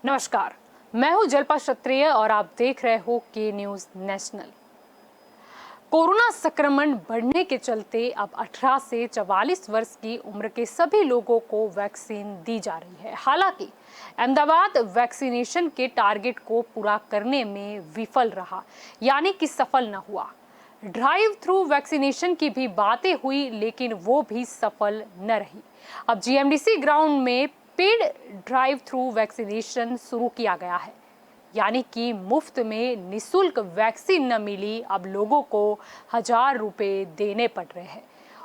नमस्कार, मैं हूं जल्पा क्षत्रिय और आप देख रहे हो के न्यूज नेशनल। कोरोना संक्रमण बढ़ने के चलते अब 18 से 44 वर्ष की उम्र के सभी लोगों को वैक्सीन दी जा रही है। हालांकि अहमदाबाद वैक्सीनेशन के टारगेट को पूरा करने में विफल रहा, यानी कि सफल न हुआ। ड्राइव थ्रू वैक्सीनेशन की भी बातें हुई, लेकिन वो भी सफल न रही। अब जीएमडीसी ग्राउंड में पेड ड्राइव थ्रू वैक्सीनेशन शुरू किया गया है, यानी कि मुफ्त में निशुल्क वैक्सीन न मिली, अब लोगों को 1000 रुपए देने पड़ रहे हैं।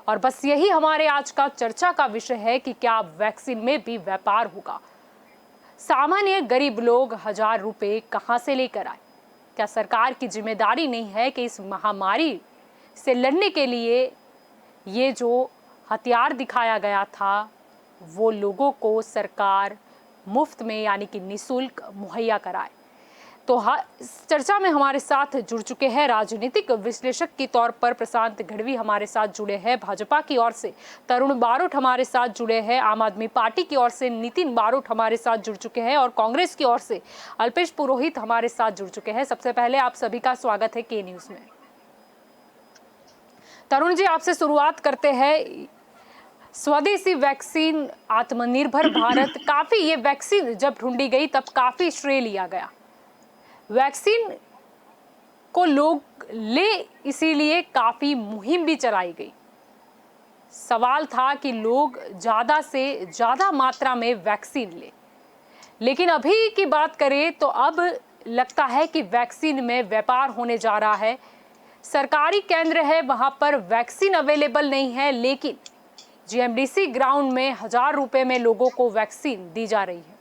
और बस यही हमारे आज का चर्चा का विषय है कि क्या वैक्सीन में भी व्यापार होगा। सामान्य गरीब लोग 1000 रुपए कहां से लेकर आए? क्या सरकार की जिम्मेदारी नहीं है कि इस महामारी से लड़ने के लिए ये जो हथियार दिखाया गया था वो लोगों को सरकार मुफ्त में यानी कि निशुल्क मुहैया कराए? तो इस चर्चा में हमारे साथ जुड़ चुके हैं राजनीतिक विश्लेषक के तौर पर प्रशांत गढ़वी हमारे साथ जुड़े हैं, भाजपा की ओर से तरुण बारोट हमारे साथ जुड़े हैं, आम आदमी पार्टी की ओर से नितिन बारोट हमारे साथ जुड़ चुके हैं और कांग्रेस की ओर से अल्पेश पुरोहित हमारे साथ जुड़ चुके हैं। सबसे पहले आप सभी का स्वागत है के न्यूज में। तरुण जी, आपसे शुरुआत करते हैं। स्वदेशी वैक्सीन, आत्मनिर्भर भारत, काफी ये वैक्सीन जब ढूंढी गई तब काफी श्रेय लिया गया। वैक्सीन को लोग ले इसीलिए काफी मुहिम भी चलाई गई। सवाल था कि लोग ज्यादा से ज्यादा मात्रा में वैक्सीन ले, लेकिन अभी की बात करें तो अब लगता है कि वैक्सीन में व्यापार होने जा रहा है। सरकारी केंद्र है, वहां पर वैक्सीन अवेलेबल नहीं है, लेकिन जीएमडीसी ग्राउंड में 1000 रुपए में लोगों को वैक्सीन दी जा रही है।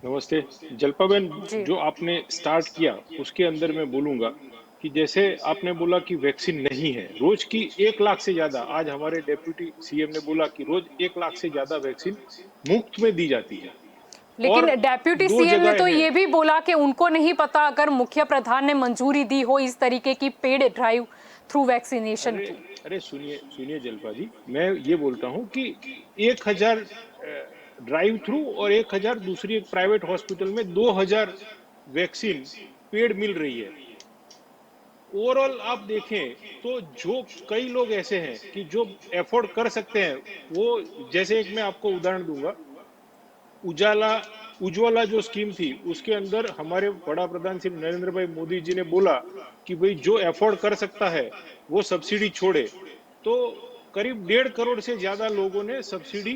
नमस्ते जल्पा बहन, जो आपने स्टार्ट किया उसके अंदर मैं बोलूंगा कि जैसे आपने बोला कि वैक्सीन नहीं है, रोज की 1 लाख से ज्यादा, आज हमारे डेप्यूटी सीएम ने बोला कि रोज 1 लाख से ज्यादा वैक्सीन मुफ्त में दी जाती है। लेकिन डेप्यूटी सीएम ने तो ये भी बोला कि उनको नहीं पता अगर मुख्य प्रधान ने मंजूरी दी हो इस तरीके की पेड ड्राइव थ्रू वैक्सीनेशन की। अरे सुनिए जल्पा जी, मैं ये बोलता हूँ कि 1000 ड्राइव थ्रू और 1000 दूसरी एक प्राइवेट हॉस्पिटल में 2000 वैक्सीन पेड मिल रही है। ओवरऑल आप देखें तो जो कई लोग ऐसे हैं कि जो एफोर्ड कर सकते हैं, वो जैसे एक मैं आपको उदाहरण दूंगा, उज्ज्वला जो स्कीम थी उसके अंदर हमारे बड़ा प्रधान श्री नरेंद्र भाई मोदी जी ने बोला कि भाई जो एफोर्ड कर सकता है वो सब्सिडी छोड़े, तो करीब 1.5 करोड़ से ज्यादा लोगों ने सब्सिडी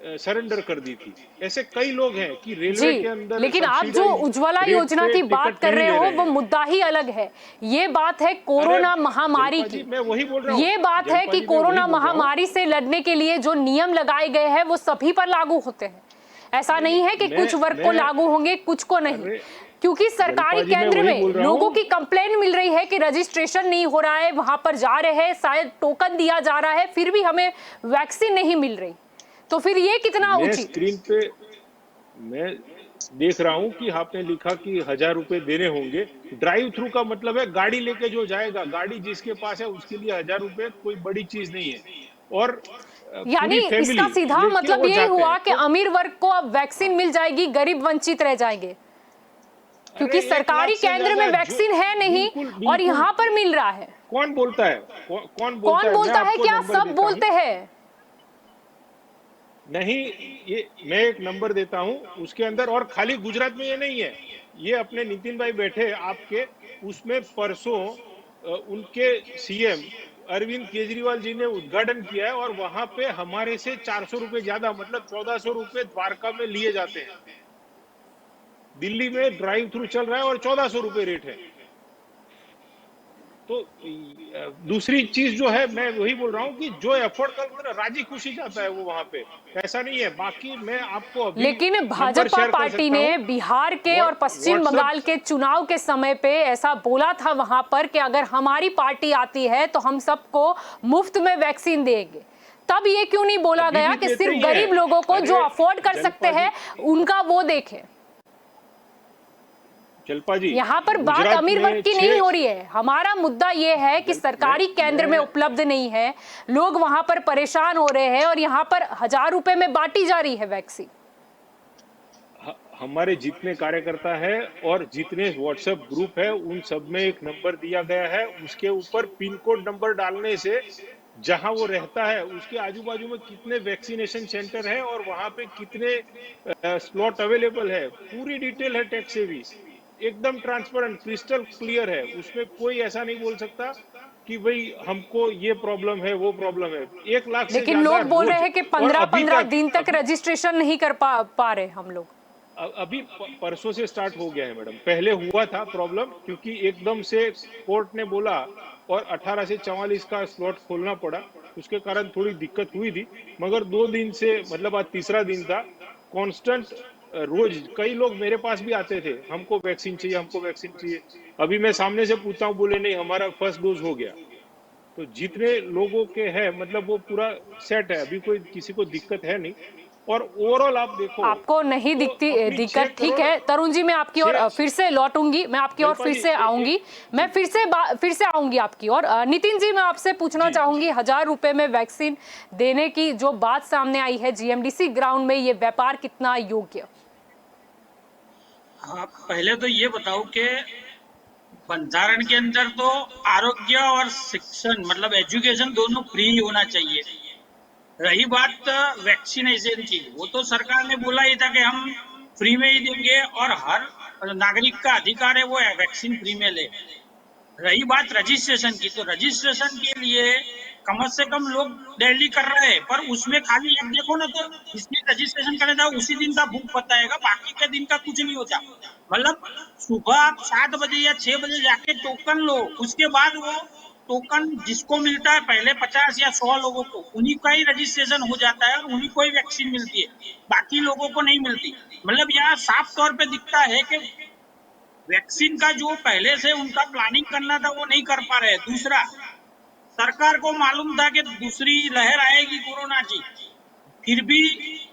सरेंडर कर दी थी। ऐसे कई लोग हैं कि रेलवे के अंदर, लेकिन आप जो उज्ज्वला योजना की बात कर रहे हो वो मुद्दा ही अलग है। ये बात है कोरोना महामारी की। मैं वही बोल रहा हूँ, ये बात है कि कोरोना महामारी से लड़ने के लिए जो नियम लगाए गए हैं वो सभी पर लागू होते हैं। ऐसा नहीं है कि कुछ वर्ग को लागू होंगे, कुछ को नहीं, क्योंकि सरकारी केंद्र में लोगों की कंप्लेंट मिल रही है कि रजिस्ट्रेशन नहीं हो रहा है, वहां पर जा रहे हैं, शायद टोकन दिया जा रहा है, फिर भी हमें वैक्सीन नहीं मिल रही। तो फिर ये कितना उचित? स्क्रीन पे मैं देख रहा हूं कि आपने लिखा कि 1000 रुपए देने होंगे। ड्राइव थ्रू का मतलब है गाड़ी लेके जो जाएगा, गाड़ी जिसके पास है उसके लिए 1000 रुपए कोई बड़ी चीज नहीं है। और यानी इसका सीधा मतलब ये हुआ कि अमीर वर्ग को अब वैक्सीन मिल जाएगी, गरीब वंचित रह जाएंगे, क्योंकि सरकारी केंद्र में वैक्सीन है नहीं और यहाँ पर मिल रहा है। कौन बोलता है? कौन बोलता है? क्या सब बोलते हैं? नहीं, ये मैं एक नंबर देता हूं उसके अंदर, और खाली गुजरात में ये नहीं है, ये अपने नितिन भाई बैठे आपके उसमें परसों उनके सीएम अरविंद केजरीवाल जी ने उद्घाटन किया है और वहां पे हमारे से 400 रुपए ज्यादा, मतलब 1400 रुपए द्वारका में लिए जाते हैं। दिल्ली में ड्राइव थ्रू चल रहा है और 1400 रुपए रेट है। तो दूसरी चीज जो है, मैं वही बोल रहा हूँ कि जो एफोर्ड कर राजी खुशी जाता है वो वहां पे, ऐसा नहीं है। बाकी मैं आपको अभी लेकिन भाजपा पार्टी ने बिहार के और पश्चिम बंगाल के चुनाव के समय पे ऐसा बोला था वहां पर कि अगर हमारी पार्टी आती है तो हम सबको मुफ्त में वैक्सीन देंगे। तब ये क्यों नहीं बोला गया कि सिर्फ गरीब लोगों को जो अफोर्ड कर सकते हैं उनका वो देखें? शिल्पा जी, यहाँ पर बात गुजरात अमीर वर्ग में की नहीं हो रही है। हमारा मुद्दा ये है कि सरकारी केंद्र में उपलब्ध नहीं है, लोग वहां पर परेशान हो रहे हैं और यहाँ पर 1,000 रुपए में बांटी जा रही है वैक्सीन। हमारे जितने कार्यकर्ता है और जितने व्हाट्सएप ग्रुप है उन सब में एक नंबर दिया गया है। उसके ऊपर पिन कोड नंबर डालने से जहां वो रहता है उसके आजू बाजू में कितने वैक्सीनेशन सेंटर है और वहां पे कितने स्लॉट अवेलेबल है, पूरी डिटेल है टैक्स से भी, एकदम ट्रांसपेरेंट क्रिस्टल क्लियर है। उसमें कोई ऐसा नहीं बोल सकता कि भाई हमको ये प्रॉब्लम है वो प्रॉब्लम है। 1 लाख से लेकिन ज्यादा लोग बोल रहे रोज। हैं कि और पंद्रह अभी पंद्रह तक दिन तक अभी रजिस्ट्रेशन नहीं कर पा रहे हम लोग। अभी परसों से स्टार्ट हो गया है मैडम। पहले हुआ था प्रॉब्लम क्योंकि एकदम से कोर्ट ने बोला और 18 से 44 का स्लॉट खोलना पड़ा, उसके कारण थोड़ी दिक्कत हुई थी। मगर 2 दिन से, मतलब आज तीसरा दिन था, कांस्टेंट रोज कई लोग मेरे पास भी आते थे, हमको वैक्सीन चाहिए, हमको वैक्सीन चाहिए। अभी मैं सामने से पूछता हूँ, बोले नहीं हमारा फर्स्ट डोज हो गया। तो जितने लोगों के है मतलब वो पूरा सेट है, अभी कोई किसी को दिक्कत है नहीं। और ओवरऑल आप देखो आपको नहीं तो दिखती अपनी छह दिक्कत, ठीक करोड़ है तरुण जी। मैं आपकी ओर छह फिर से लौटूंगी, मैं आपकी ओर जलपा फिर जी से आऊंगी। मैं जी फिर से आऊंगी आपकी ओर। नितिन जी, मैं आपसे पूछना जी चाहूंगी, 1,000 रुपए में वैक्सीन देने की जो बात सामने आई है जीएमडीसी ग्राउंड में, ये व्यापार कितना योग्य? हाँ, पहले तो ये बताओ कि बंधारण के अंदर तो आरोग्य और शिक्षण मतलब एजुकेशन दोनों फ्री होना चाहिए। रही बात वैक्सीनेशन की, वो तो सरकार ने बोला ही था कि हम फ्री में ही देंगे और हर नागरिक का अधिकार है वो वैक्सीन फ्री में ले। रही बात रजिस्ट्रेशन की, तो रजिस्ट्रेशन के लिए कम से कम लोग डेली कर रहे हैं, पर उसमें खाली एक देखो ना, तो जिसने रजिस्ट्रेशन करने जाओ उसी दिन का बुक बताएगा, बाकी के दिन का कुछ नहीं होता। मतलब सुबह आप 7 बजे या 6 बजे जाके टोकन लो, उसके बाद वो टोकन जिसको मिलता है पहले 50 या 100 लोगों को, उन्हीं का ही रजिस्ट्रेशन हो जाता है और उन्हीं को ही वैक्सीन मिलती है, बाकी लोगों को नहीं मिलती। मतलब यहाँ साफ तौर पे दिखता है कि वैक्सीन का जो पहले से उनका प्लानिंग करना था वो नहीं कर पा रहे। दूसरा, सरकार को मालूम था कि दूसरी लहर आएगी कोरोना की, फिर भी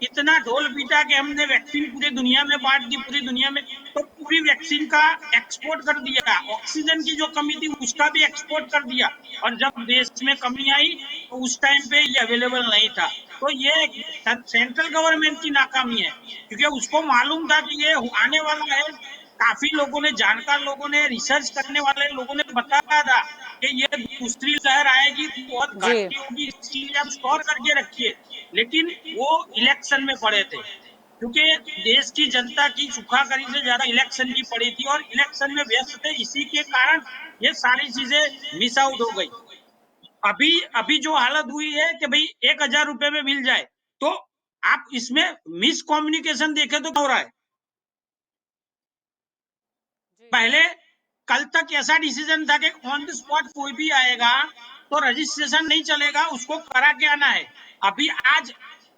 इतना ढोल पीटा कि हमने वैक्सीन पूरी दुनिया में बांट दी, पूरी दुनिया में, तो पूरी वैक्सीन का एक्सपोर्ट कर दिया। ऑक्सीजन की जो कमी थी उसका भी एक्सपोर्ट कर दिया, और जब देश में कमी आई तो उस टाइम पे ये अवेलेबल नहीं था। तो ये सेंट्रल गवर्नमेंट की नाकामी है, क्योंकि उसको मालूम था कि ये आने वाला है। काफी लोगों ने, जानकार लोगों ने, रिसर्च करने वाले लोगों ने बताया था कि ये दूसरी लहर आएगी, बहुत जी घातकी होगी, इसलिए आप स्टोर करके रखिए। लेकिन वो इलेक्शन में पड़े थे, क्योंकि देश की जनता की सुखाकारी से ज्यादा इलेक्शन की पड़ी थी और इलेक्शन में व्यस्त थे, इसी के कारण ये सारी चीजें मिस आउट हो गई। अभी अभी जो हालत हुई है कि भाई 1,000 रुपए में मिल जाए, तो आप इसमें मिस कम्युनिकेशन देखें तो क्या हो रहा है। पहले कल तक ऐसा डिसीजन था कि ऑन द स्पॉट कोई भी आएगा तो रजिस्ट्रेशन नहीं चलेगा, उसको करा के आना है। अभी आज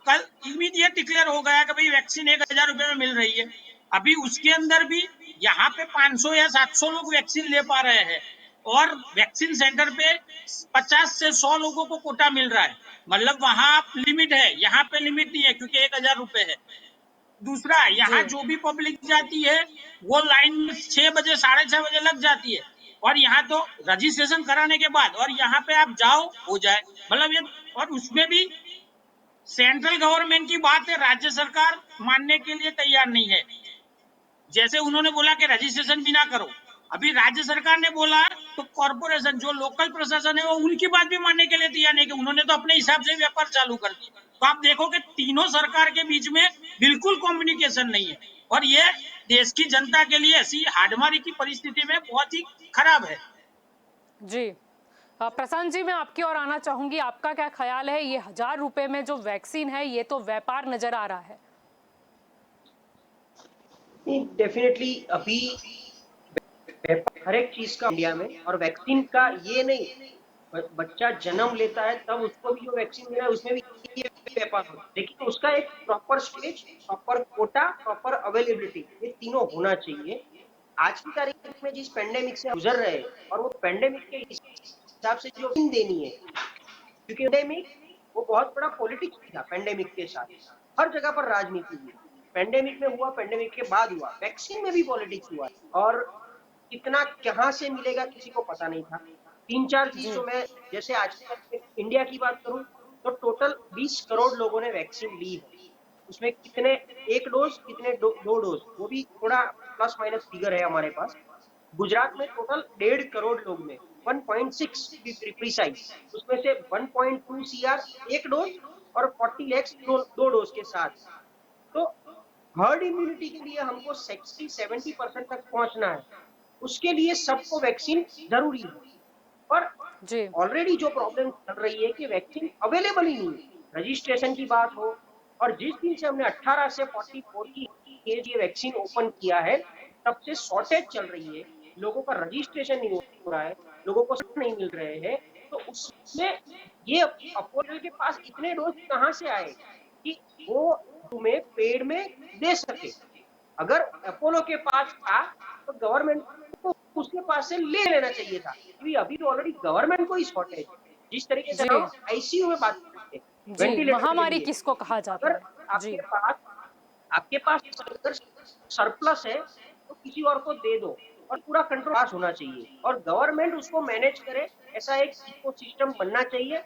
कल इमीडिएट डिक्लेयर हो गया कि भाई वैक्सीन 1,000 रुपए में मिल रही है। अभी उसके अंदर भी यहाँ पे 500 या 700 लोग वैक्सीन ले पा रहे हैं, और वैक्सीन सेंटर पे 50 से 100 लोगों को कोटा मिल रहा है। मतलब वहां लिमिट है, यहाँ पे लिमिट नहीं है, क्योंकि 1,000 रुपए है। दूसरा, यहाँ जी जो भी पब्लिक जाती है वो लाइन में 6 बजे 6:30 बजे लग जाती है, और यहाँ तो रजिस्ट्रेशन कराने के बाद और यहाँ पे आप जाओ हो जाए। मतलब ये, और उसमें भी सेंट्रल गवर्नमेंट की बात है, राज्य सरकार मानने के लिए तैयार नहीं है। जैसे उन्होंने बोला कि रजिस्ट्रेशन भी ना करो, अभी राज्य सरकार ने बोला तो कॉर्पोरेशन जो लोकल प्रशासन है वो उनकी बात भी मानने के लिए तैयार नहीं, कि उन्होंने तो अपने हिसाब से व्यापार चालू कर दिया। तो आप देखो कि तीनों सरकार के बीच में बिल्कुल कम्युनिकेशन नहीं है, और ये देश की जनता के लिए ऐसी हाडमारी की परिस्थिति में बहुत ही खराब है। जी। प्रशांत जी, मैं आपकी ओर आना चाहूंगी, आपका क्या ख्याल है? ये 1,000 रुपए में जो वैक्सीन है ये तो व्यापार नजर आ रहा है। डेफिनेटली अभी हर एक चीज का इंडिया में, और वैक्सीन का ये नहीं, बच्चा जन्म लेता है तब उसको भी जो वैक्सीन मिला है उसमें भी ये व्यापार होता है, लेकिन उसका एक proper stage, proper quota, proper availability, ये तीनों होना चाहिए। आज की तारीख में जिस पेंडेमिक से गुजर रहे हैं, और वो पेंडेमिक के हिसाब से जो वैक्सीन देनी है, क्योंकि पेंडेमिक वो बहुत बड़ा पॉलिटिक्स था, पेंडेमिक के साथ हर जगह पर राजनीति हुई। पेंडेमिक में हुआ, पेंडेमिक के बाद हुआ, वैक्सीन में भी पॉलिटिक्स हुआ है। और कितना कहाँ से मिलेगा किसी को पता नहीं था। 3-4 जी चीजों में, जैसे आज इंडिया की बात करूं तो टोटल 20 करोड़ लोगों ने वैक्सीन ली है। उसमें कितने एक डोज, कितने दो डोज, वो भी थोड़ा प्लस माइनस फिगर है हमारे पास। गुजरात में टोटल 1.5 करोड़ लोग में 1.6 प्रिसाइज, उसमें से 1.2 सीआर एक डोज और 40 लैक्स दो डोज के साथ। तो हर्ड इम्यूनिटी के लिए हमको 60-70% तक पहुंचना है, उसके लिए सबको वैक्सीन जरूरी है। पर जी ऑलरेडी जो प्रॉब्लम चल रही है कि वैक्सीन अवेलेबल ही नहीं है। रजिस्ट्रेशन की बात हो, और जिस दिन से हमने 18 से 44 की एज ये वैक्सीन ओपन किया है, तब से शॉर्टेज चल रही है, लोगों का रजिस्ट्रेशन नहीं हो रहा है, लोगों को नहीं मिल रहे हैं। तो उसमें ये अपोलो के पास इतने डोज कहाँ से आए कि वो तुम्हें पेड में दे सके। अगर अपोलो के पास था तो गवर्नमेंट को उसके पास से ले लेना चाहिए था, क्योंकि अभी तो ऑलरेडी गवर्नमेंट को ही शॉर्टेज। जिस तरीके से जी हम आईसीयू में बात करते हैं जी वेंटिलेटर के महामारी लिए, किसको कहा जाता अगर है? जी आपके पास अगर सरप्लस है तो किसी और को दे दो, और पूरा कंट्रोल पास होना चाहिए और गवर्नमेंट उसको मैनेज करे। ऐसा एक इकोसिस्टम बनना चाहिए।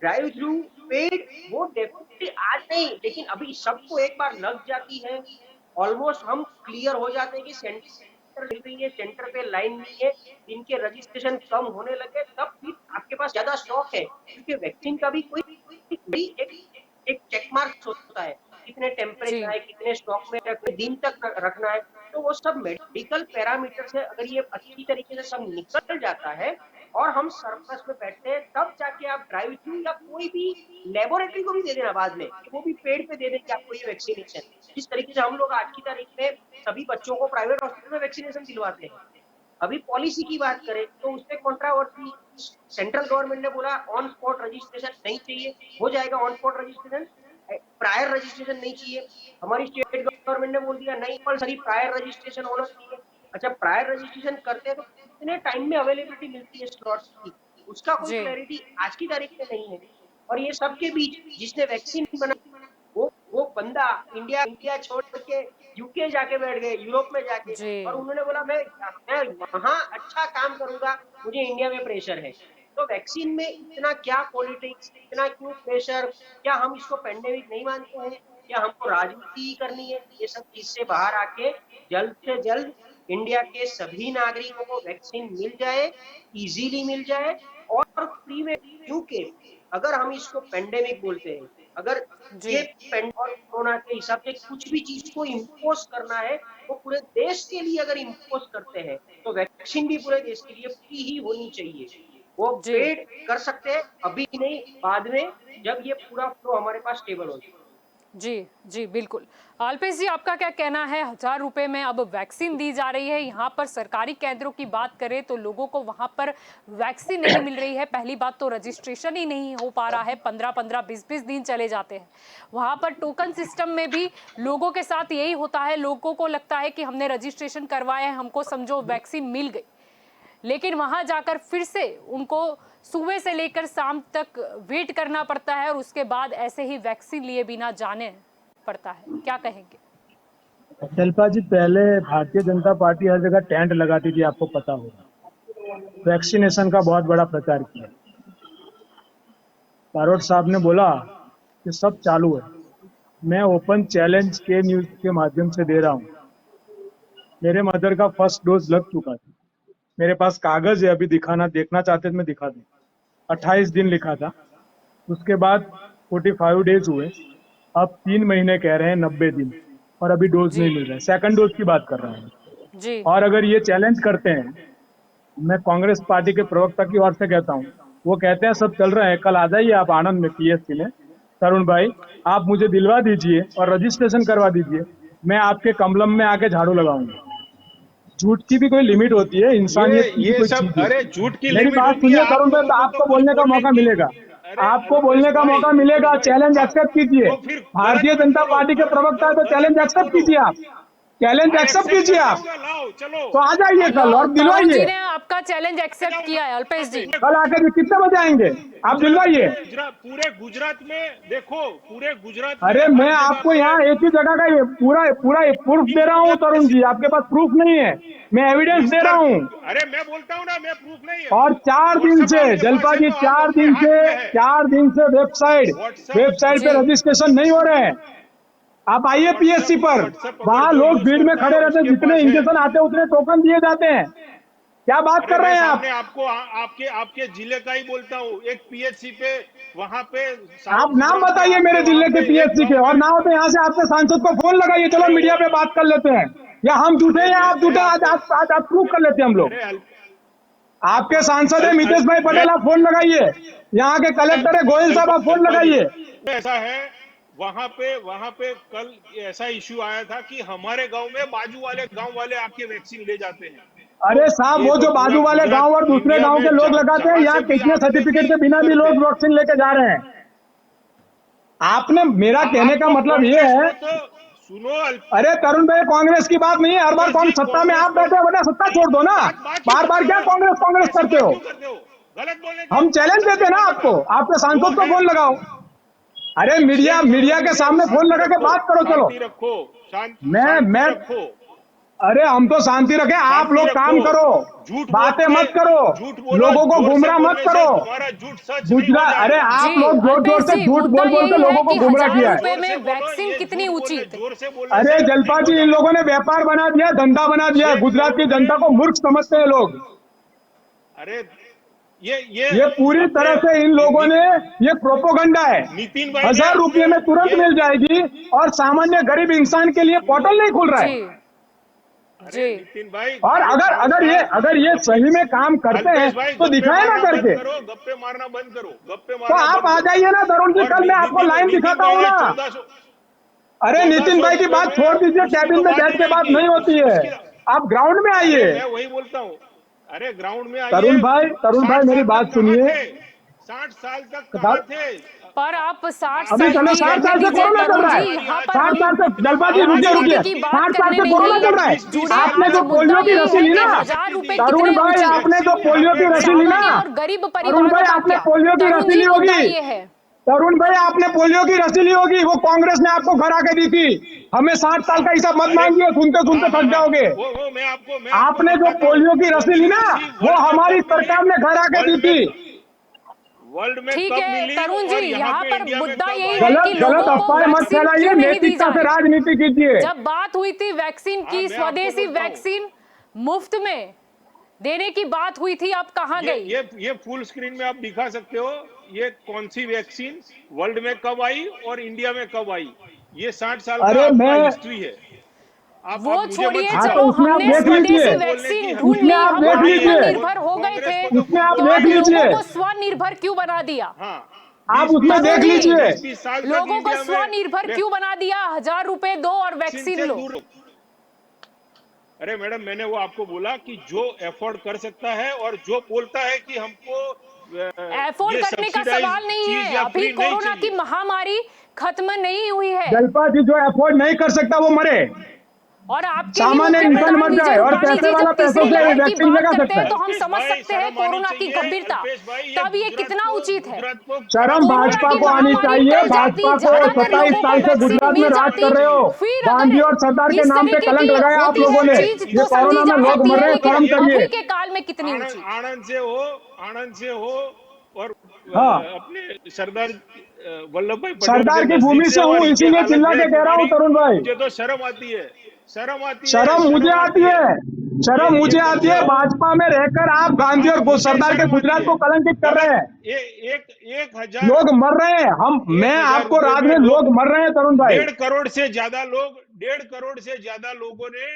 ड्राइव थ्रू पेड वो डेफिनेटली आज नहीं, लेकिन अभी सबको एक बार लग जाती है, ऑलमोस्ट हम क्लियर हो जाते हैं कि सेंटर मिल रही है, सेंटर पे लाइन नहीं है, इनके रजिस्ट्रेशन कम होने लगे, तब फिर आपके पास ज्यादा स्टॉक है, क्योंकि वैक्सीन का भी कोई एक एक चेक मार्क होता है, कितने जी टेम्परेचर है, कितने स्टॉक में रखना, दिन तक रखना है। तो वो सब मेडिकल पैरामीटर से अगर ये अच्छी तरीके से सब निकल जाता है और हम सरप्लस में बैठते हैं, तब जाके आप ड्राइव थ्रू या कोई भी लेबोरेटरी को भी दे देना बाद में, वो भी पेड पे दे देंगे आपको ये वैक्सीनेशन। जिस तरीके से हम लोग आज की तारीख में सभी बच्चों को प्राइवेट हॉस्पिटल में वैक्सीनेशन दिलवाते हैं। अभी पॉलिसी की बात करें तो उसमें कंट्रोवर्सी, सेंट्रल गवर्नमेंट ने बोला ऑन स्पॉट रजिस्ट्रेशन नहीं चाहिए, हो जाएगा on spot registration, prior registration नहीं चाहिए। हमारी स्टेट गवर्नमेंट ने बोल दिया नहीं, कंपल्सरी प्रायर रजिस्ट्रेशन होना चाहिए। अच्छा, प्रायर रजिस्ट्रेशन करते हैं तो कितने टाइम में अवेलेबिलिटी मिलती है स्लॉट्स की, उसका कोई जी क्लैरिटी आज की तारीख में नहीं है। और ये सबके बीच जिसने वैक्सीन बना, वो बंदा इंडिया इंडिया छोड़ के यूके जाके बैठ गए, यूरोप में जाके, जी और उन्होंने बोला मैं वहां अच्छा काम करूंगा, मुझे इंडिया में प्रेशर है। तो वैक्सीन में इतना क्या पॉलिटिक्स, इतना क्यों प्रेशर? क्या हम इसको पेंडेमिक नहीं मानते हैं? क्या हमको राजनीति ही करनी है? ये सब चीज से बाहर आके जल्द से जल्द इंडिया के सभी नागरिकों को वैक्सीन मिल जाए, इजीली मिल जाए और फ्री में। क्योंकि अगर हम इसको पेंडेमिक बोलते हैं, अगर जी ये और कोरोना के हिसाब से कुछ भी चीज को इम्पोज करना है, वो पूरे देश के लिए अगर इम्पोज करते हैं तो वैक्सीन भी पूरे देश के लिए फ्री ही होनी चाहिए। वो जी पेड कर सकते हैं, अभी नहीं, बाद में जब ये पूरा फ्लो हमारे पास स्टेबल हो जाए। जी जी बिल्कुल। अल्पेश जी, आपका क्या कहना है? 1000 रुपए में अब वैक्सीन दी जा रही है, यहाँ पर सरकारी केंद्रों की बात करें तो लोगों को वहाँ पर वैक्सीन नहीं मिल रही है। पहली बात तो रजिस्ट्रेशन ही नहीं हो पा रहा है, 15-15 20-20 दिन चले जाते हैं। वहाँ पर टोकन सिस्टम में भी लोगों के साथ यही होता है, लोगों को लगता है कि हमने रजिस्ट्रेशन करवाया है, हमको समझो वैक्सीन मिल गई, लेकिन वहां जाकर फिर से उनको सुबह से लेकर शाम तक वेट करना पड़ता है और उसके बाद ऐसे ही वैक्सीन लिए बिना जाने पड़ता है। क्या कहेंगे? शिल्पा जी, पहले भारतीय जनता पार्टी हर जगह टेंट लगाती थी, आपको पता होगा। वैक्सीनेशन का बहुत बड़ा प्रचार किया। बारोट साहब ने बोला कि सब चालू है। मैं ओपन चैलेंज के न्यूज के माध्यम से दे रहा हूँ, मेरे मदर का फर्स्ट डोज लग चुका था। मेरे पास कागज है, अभी दिखाना, देखना चाहते तो मैं दिखा दूं। 28 दिन लिखा था, उसके बाद 45 डेज हुए, अब 3 महीने कह रहे हैं, 90 दिन, और अभी डोज जी नहीं मिल रहा है। सेकंड डोज की बात कर रहा हूँ। जी और अगर ये चैलेंज करते हैं, मैं कांग्रेस पार्टी के प्रवक्ता की ओर से कहता हूँ, वो कहते हैं सब चल रहा है, कल आ जाइए आप आनंद में पीएससी में, तरुण भाई आप मुझे दिलवा दीजिए और रजिस्ट्रेशन करवा दीजिए, मैं आपके कमलम में आके झाड़ू लगाऊंगा। झूठ की भी कोई लिमिट होती है, इंसानियत की भी ये कोई सब, चीज है। अरे झूठ की मेरी लिमिट बात होती है, सुनिए आप तरुण भाई, लोगों को आपको तो कुछ बोलने का बोलने मौका की। मिलेगा, अरे आपको अल्पेश बोलने का भाई, मौका अल्पेश मिलेगा। भाई, चैलेंज हाँ, एक्सेप्ट कीजिए। तो फिर भारतीय गलत मत जनता करो, पार्टी के प्रवक्ता है तो गलत चैलेंज मत एक्सेप्ट बोलो। कीजिए आप। चैलेंज एक्सेप्ट कीजिए आप, लाओ चलो, तो आ जाइए कल और तरुण जी दिलवाइए। ने आपका चैलेंज एक्सेप्ट किया है अल्पेश जी। कल आकर कितने बजे आएंगे आप, दिलवाइए। पूरे गुजरात में देखो, पूरे गुजरात में अरे हर मैं जगह आपको पे यहाँ एक ही जगह का ये पूरा पूरा प्रूफ दे रहा हूँ तरुण जी, आपके पास प्रूफ नहीं है, मैं एविडेंस दे रहा हूँ। अरे मैं बोलता हूँ ना, मैं प्रूफ नहीं है। और 4 दिन से WhatsApp जलपा जी, आपके पास है, तो 4 दिन अपने से हाथ में है। 4 दिन से वेबसाइट जी। पे रजिस्ट्रेशन नहीं हो रहे हैं। आप आइए पीएससी पर, WhatsApp अगर वहाँ जो लोग यूज भीड़ में करता खड़े है, रहते हैं, उसके जितने पास है। इंजेक्शन आते हैं उतने टोकन दिए जाते हैं। क्या बात अरे कर रहे मैं हैं आप? सामने आपको आपके जिले का ही बोलता हूँ, एक पीएचसी पे, वहाँ पे आप नाम बताइए मेरे जिले के पीएससी के, और ना हो तो यहाँ से आपके सांसद को फोन लगाइए, चलो अरे मीडिया पे बात कर लेते हैं। या हम झूठे या आप झूठे, आज आप प्रूव कर लेते हैं हम लोग। अरे आपके सांसद है मितेश भाई पटेल, आप फोन लगाइए। यहाँ के कलेक्टर है गोयल साहब, आप फोन लगाइए। ऐसा है, वहाँ पे कल ऐसा इश्यू आया था कि हमारे गांव में बाजू वाले गांव वाले आके वैक्सीन ले जाते हैं। अरे साहब, ये वो तो जो पूरा बाजू वाले गुजरात, गांव और दूसरे इंडिया गांव में के लोग लगाते हैं, जहाँ यहाँ से भी कितने आप सर्टिफिकेट के देखिए बिना भी करते लोग हैं। वैक्सीन लेके जा रहे हैं। आपने, मेरा कहने का आपको मतलब ये कांग्रेस है, को तो सुनो अरे तरुण भाई, कांग्रेस की बात नहीं है, हर बार कौन जी, सत्ता में कांग्रेस आप को बैठे हो, वरना सत्ता छोड़ दो ना। बात क्यों बार बार करते क्या हो? कांग्रेस कांग्रेस ऐसी करते बात हो? क्यों करते हो? गलत बोलने हम का चैलेंज देते हैं ना नहीं आपको, बनता। आपके सांसद जो को है, फोन लगाओ। अरे मीडिया चेंज करो, मीडिया के मीडिया सामने फोन शांति लगा के रखो, बात करो, चलो। शांति रखो, मैं शांति रखो, अरे हम तो शांति रखें, आप शांति लोग काम रखो। करो, झूठ बातें बोलने, मत करो, झूठ बोलो, लोगों को जोर से गुमराह मत बोलने से करो। तुम्हारा झूठ सच नहीं हो गुजरात, अरे जाएगा। आप जी लोग जोर जोर अल्पेश से जी, झूठ मुद्दा बोल बोल के यही है लोगों को कि गुमराह 1000 किया है। रुपए जोर से में बोलो, वैक्सीन ये कितनी झूठ बोलने, उचित? जोर से बोलने अरे से जलपा ठीक जी, हो इन लोगों जाएगा। ने व्यापार बना दिया, धंधा बना दिया, 6 गुजरात की करोड़ जनता में, को मूर्ख समझते हैं लोग। अरे ये पूरी अपने तरह से इन लोगों ने, ये प्रोपोगंडा है। नितिन भाई ने 1000 रुपये में तुरंत मिल जाएगी, और सामान्य गरीब इंसान के लिए पोर्टल नहीं खुल रहा जी है। जी नितिन भाई, और खाली अगर ये सही में काम करते हैं अल्पेश भाई, तो गप्पे दिखाए ना मारना बंद करके। करो, गप्पे मारना बंद करो, गप्पे तो मारना आप बंद आ करो। जाइए ना तरुण जी, और कल मैं आपको लाइन नितिन दिखाता भाई हूँ ने ना। 1400 अरे नितिन भाई की रुपए बात में छोड़ दीजिए, उसकी कैबिन तो में बात बैठ ही के नहीं बात की नहीं होती है, उसकी। आप ग्राउंड में अरे आइए। मैं वही बोलता हूँ, अरे ग्राउंड में आइए। तरुण भाई 60 मेरी साल बात तक कहाँ सुनिए। थे? 60 साल तक कहाँ थे? पर आप 60 अभी साल चलो, की 60 रहने साल से दीजिए कोरोना चल तरुण रहा जी, है, यहाँ पर 60 हम साल से, जलपा जी रुकिए राजनीति रुकिए, की बात 60 साल करने से कोरोना नहीं चल रहा है। जुड़े। आपने आज जो मुद्दा पोलियो की ये रसी है ली कि ना, 1000 रुपए तरुण कितने भाई उचित? आपने जो पोलियो की रसी ली ना, सामान्य और गरीब तरुण परिवारों भाई का आपने क्या? पोलियो की तरुण रसी जी, ली मुद्दा होगी, ये है। तरुण भाई आपने पोलियो की रसी ली होगी, वो कांग्रेस ने आपको घर आके दी थी। हमें 60 साल का हिसाब मत अरे मांगिए, सुनते हाँ सुनते हाँ थक हाँ, जाओगे। वो मैं आपको आपने जो दिखाता हूँ। पोलियो की कौन रसी ली सी ना, रस्सी वो वर्ल्ड में हमारी कब मिली? सरकार ने घर आके दी वर्ल्ड में, थी। वर्ल्ड में ठीक कब है मिली तरुण जी, और यहाँ यहाँ पे पर इंडिया में मुद्दा कब यही आई? है गलत कि गलत लोगों को अफवाहें मत वैक्सीन फैलाइए, क्यों नहीं दी नैतिकता जा से रही? राजनीति कीजिए। जब बात हुई थी वैक्सीन की, मैं आपको स्वदेशी बोलता हूँ। वैक्सीन मुफ्त में देने की बात हुई थी, आप कहाँ गई? ये फुल स्क्रीन में आप दिखा सकते हो, ये कौन सी वैक्सीन वर्ल्ड में कब आई और इंडिया में कब आई। ये 60 साल का अरे आपका मैं, हिस्ट्री है। आप वो मुझे मत छोड़िए, हाँ सिखाओ। तो चलो उसमें आप हमने देख लीजिए, स्वदेशी बोलने की वैक्सीन हद ढूंढ उसमें ली, आप हम देख लीजिए, आत्मनिर्भर हो गए कांग्रेस थे, को तो उसमें आप तो देख आप लोगों लीजिए, को स्वनिर्भर क्यों बना दिया? हाँ, आप 20 उसमें तरुण देख जी, लीजिए। 20 साल तक लोगों को इंडिया में स्वनिर्भर क्यों बना दिया? 1000 रुपए दो और वैक्सीन से लो। दूर। अरे मैडम, मैंने वो आपको बोला कि जो अफोर्ड कर सकता है और जो बोलता है कि हमको एफोर्ड ये करने का सब्सिडाइज सवाल नहीं चीज है, या अभी फ्री नहीं कोरोना की चाहिए। महामारी खत्म नहीं हुई है जलपा जी, जो अफोर्ड नहीं कर सकता वो मरे, और आपके ही सामान्य इंसान मुख्यमंत्री मर विजय जाए, और रूपाणी पैसे जी वाला जब पैसों तीसरी से लहर की वैक्सीन बात लगा करते सकता हैं है। तो हम अल्पेश समझ भाई, सकते हैं शर्म आनी कोरोना की चाहिए। गंभीरता, अल्पेश भाई, तब ये कितना उचित है। गुजरात को शर्म कोरोना भाजपा की को आनी महामारी चाहिए, टल जाती, भाजपा को ज्यादातर 27 लोगों साल को से वैक्सीन गुजरात में मिल राज जाती, कर रहे हो, फिर गांधी और सरदार अगर के इस नाम पे तरीके कलंक की लगाया आप होती लोगों है ने। चीज ये तो समझी कोरोना जा में लोग सकती मर है, रहे हैं, लेकिन शर्म करिए। अभी के काल में कितनी उचित? आनंद से हो और हाँ, अपने सरदार वल्लभ भाई पटेल सरदार के की नजदीक भूमि से और हूँ, इनकी इसीलिए हालत चिल्ला है के कह रहा हूँ तुम्हारी। तरुण भाई। मुझे तो शर्म आती है, शर्म आती है, शर्म मुझे आती है, शर्म ये मुझे आती है। कैसे हो? भाजपा में रहकर आप गांधी और मुझे सरदार के शर्म आती गुजरात है। को कलंकित कर रहे हैं। एक हजार, लोग मर रहे हैं, मैं 1000 आपको रुपए रात में में, लोग मर रहे हैं तरुण भाई। 1.5 करोड़ से ज्यादा लोग, 1.5 करोड़ से ज्यादा लोगों ने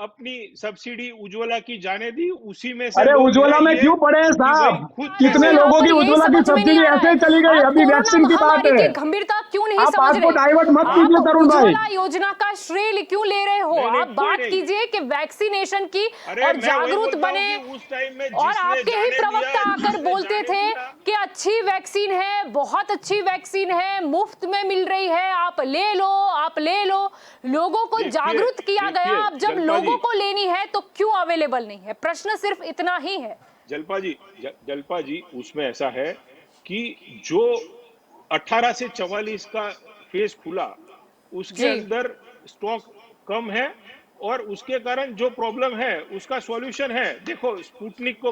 अपनी सब्सिडी उज्ज्वला की जाने दी। उसी में से अरे लोग उज्ज्वला हैं में ये क्यों पड़े हैं कि भाई साहब? खुद जी, कितने यहाँ लोगों पर की यही उज्ज्वला की समझ में नहीं सब्सिडी आ रहा ऐसे है। ही चली गई, आप अभी कोरोना वैक्सीन की बात महामारी है। की गंभीरता क्यों नहीं आप समझ बात को रहे? डाइवर्ट मत आप कीजिए तरुण भाई। उज्ज्वला योजना का श्रेय क्यों ले रहे हो? नहीं, आप कोई बात नहीं। कीजिए कि वैक्सीनेशन की अरे और मैं वही जागरूक बोलता हूं बने। कि उस टाइम में और जिसने आपके ही जाने प्रवक्ता दिया, आकर जिसने बोलते जाने थे दिया, कि अच्छी वैक्सीन है, बहुत अच्छी वैक्सीन है, मुफ्त में मिल रही है, आप ले लो, आप ले लो। लोगों को जागरूक किया गया। अब जब लोगों को लेनी है तो क्यों अवेलेबल नहीं है? प्रश्न सिर्फ इतना ही है। जलपा जी उसमें ऐसा है कि जो 18 से 44 का फेज खुला, उसके जी अंदर स्टॉक कम है, और उसके कारण जो प्रॉब्लम है उसका सॉल्यूशन है। देखो, स्पुतनिक को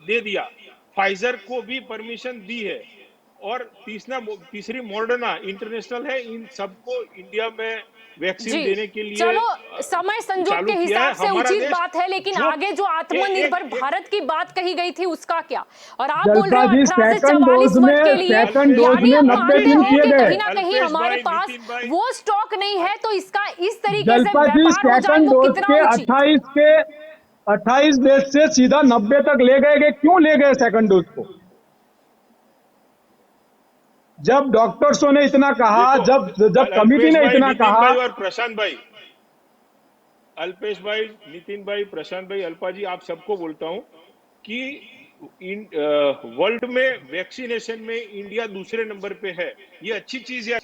दे दिया, फाइजर को भी परमिशन दी है, और तीसरी मॉडर्ना इंटरनेशनल है, इन सबको इंडिया में वैक्सीन जी, देने के लिए चलो समय संजोग चालू के किया है। हिसाब से हमारा उचित देश बात है, लेकिन जो आगे जो आत्मनिर्भर एक भारत की बात कही गई थी उसका क्या? और आप बोल जलपा रहे हो जी 18 से सेकंड 44 डोज वर्ग के में लिए, सेकंड डोज यानी में हम 90 मानते दिन हैं किए कि गए। कहीं ना कहीं अल्पेश हमारे भाई, पास नितिन भाई, वो स्टॉक नहीं है, तो इसका इस तरीके से जलपा जी व्यापार हो जाए सेकंड वो डोज कितना के उचित? 28 देश से सीधा 90 तक ले गए। क्यों ले गए सेकंड डोज को? जब डॉक्टर्सों ने इतना कहा, देखो, जब जब कमिटी अल्पेश ने भाई, इतना नितिन कहा। भाई और प्रशांत भाई, अल्पेश भाई, नितिन भाई, प्रशांत भाई, अल्पा जी, आप सबको बोलता हूं कि वर्ल्ड में वैक्सीनेशन में इंडिया दूसरे नंबर पे है। ये अच्छी चीज है,